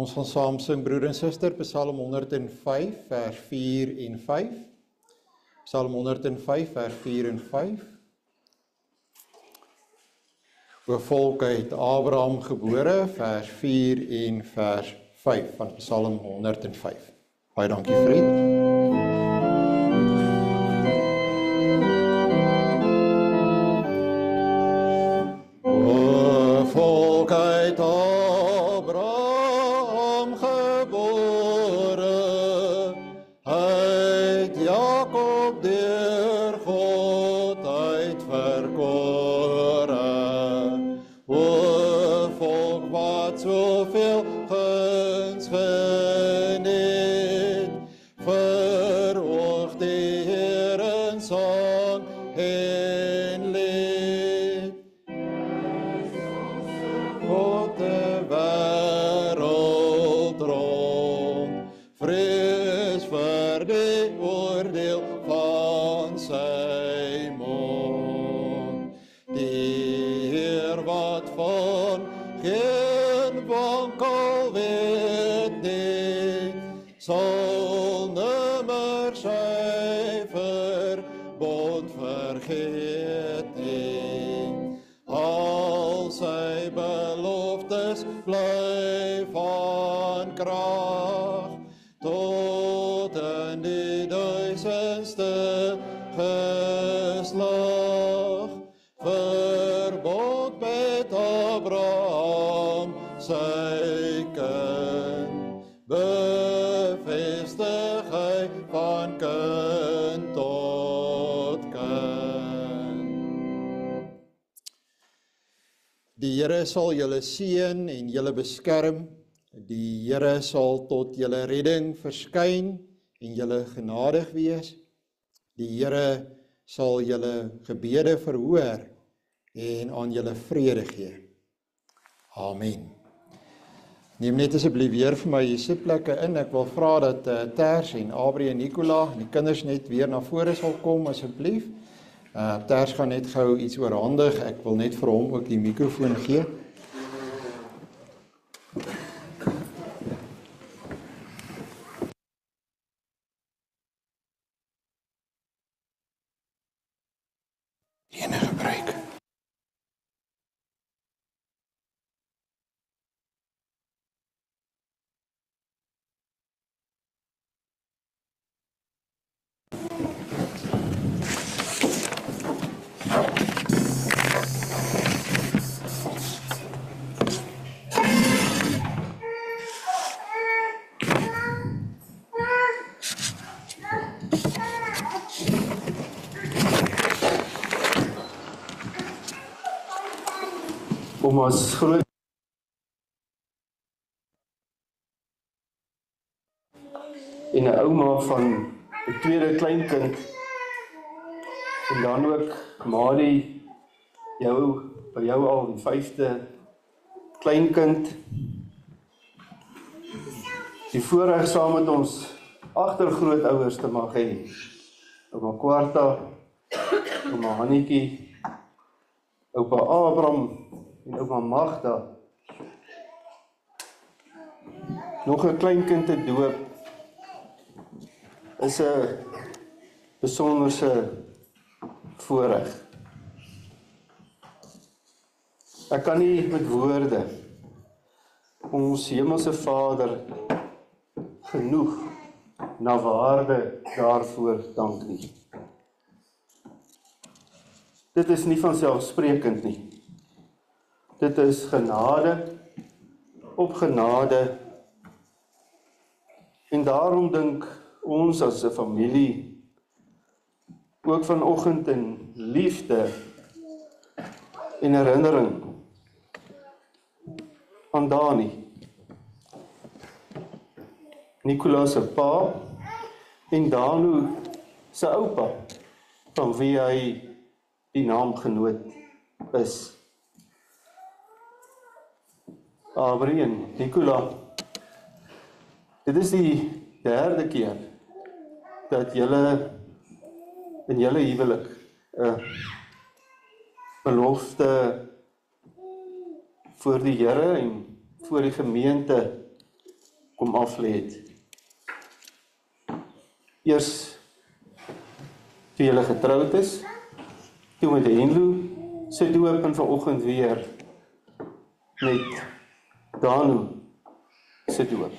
Ons gaan saam sing, broer en suster, Psalm 105, vers 4 en 5. Psalm 105, vers 4 en 5. O volk uit Abraham gebore, vers 4 en vers 5 van Psalm 105. Baie dankie, Fred. Volk uit Abraham gebore, uit Jakob deur God uitverkore. O volk wat soveel guns geniet, verhoog die Here in sang en lied. God de wêreld rond, vrees vir die oordeel van sy mond. Die Heer wat van geen wankel weet nie, sal nimmer sy verbond vergeet nie. Al sy beloftes bly van krag, tot in die duisendste geslag. Verbond met Abraham, sy kind, bevestig hy van kind tot kind. Die Here sal julle seën en julle beskerm. Die Here sal tot julle redding verskyn en julle genadig wees. Die Here sal julle gebede verhoor en aan julle vrede gee. Amen. Neem net asseblief weer vir my die sitplekke in. Ek wil vra dat Ters en Abri en Nicola, die kinders net weer na vore sal kom asseblief. Ters gaan net gou iets oorhandig. Ek wil net vir hom ook die mikrofoon gee. Enige gebruik. Om as groot en 'n ouma van 'n tweede kleinkind en dan ook Marie, by jou al die 5de kleinkind, die voorreg saam met ons agtergrootouers te mag hê. Ouma Kwarta, ouma Hannetjie, oupa Abraham en ouma Magda, nog 'n kleinkind te doop, is 'n besonderse voorreg. Ek kan nie met woorde ons hemelse Vader genoeg na waarde daarvoor dank nie. Dit is nie vanselfsprekend nie. Dit is genade op genade. En daarom dink ons as 'n familie ook vanoggend in liefde en herinnering aan Dani, Nicolas se pa en Danu se oupa, van wie hy die naamgenoot is. Abri en Nicola, dit is die 3de keer dat julle in julle huwelik 'n belofte voor die Here en voor die gemeente kom aflê het. Eers toe julle getroud is, toe met Henlo se doop en vanoggend weer met Danu se doop.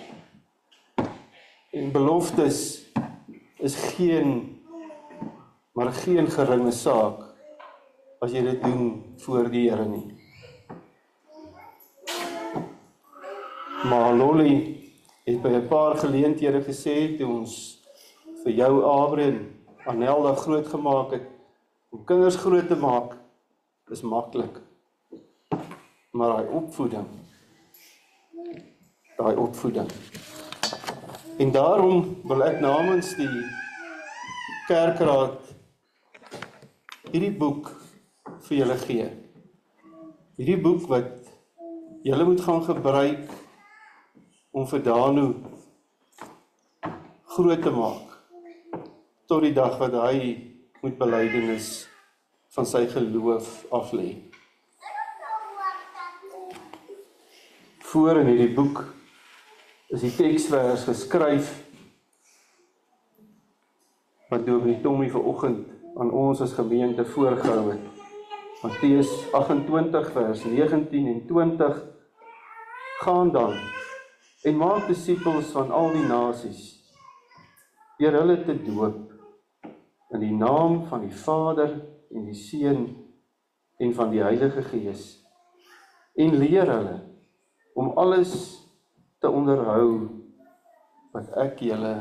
En beloftes is maar geen geringe saak as jy dit doen voor die Here nie. Maar Lolly het by 'n paar geleenthede gesê toe ons vir jou Abre en Anelda groot gemaak het, om kinders groot te maak is maklik. Maar daai opvoeding. En daarom wil ek namens die kerkraad hierdie boek vir julle gee. Hierdie boek wat julle moet gaan gebruik om vir Danu groot te maak, tot die dag wat hy moet belydenis van sy geloof aflê. Voor in hierdie boek is die teksvers geskryf wat Dominee Tommy vanoggend aan ons as gemeente voorgehou het. Matteus 28 vers 19 en 20, gaan dan en maak disippels van al die nasies, deur hulle te doop in die naam van die Vader en die Seun en van die Heilige Gees, en leer hulle om alles te onderhou wat ek julle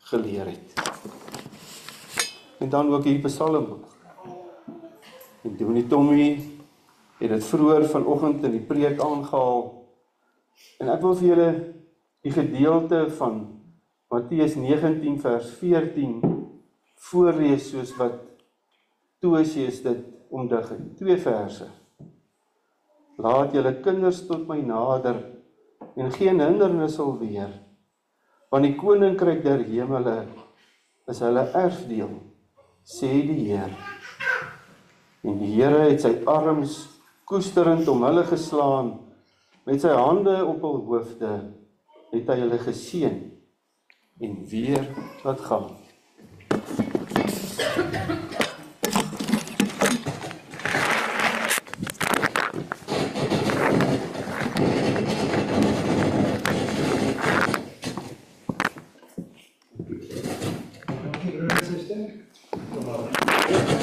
geleer het. En dan ook hier Psalmboek. En Dominee Tommy het dit vroeër vanoggend in die preek aangehaal. En ek wil vir julle die gedeelte van Matteus 19 vers 14 voorlees soos wat Toesius dit omdig het. 2 verse. Laat julle kinders tot my nader en geen hindernis sal weer, want die koninkryk der hemele is hulle erfdeel, sê die Heer. En die Here het sy arms koesterend om hulle geslaan, met sy hande op hul hoofde het hy hulle geseën en weer laat gaan. Dankie broer en suster. Kom maar.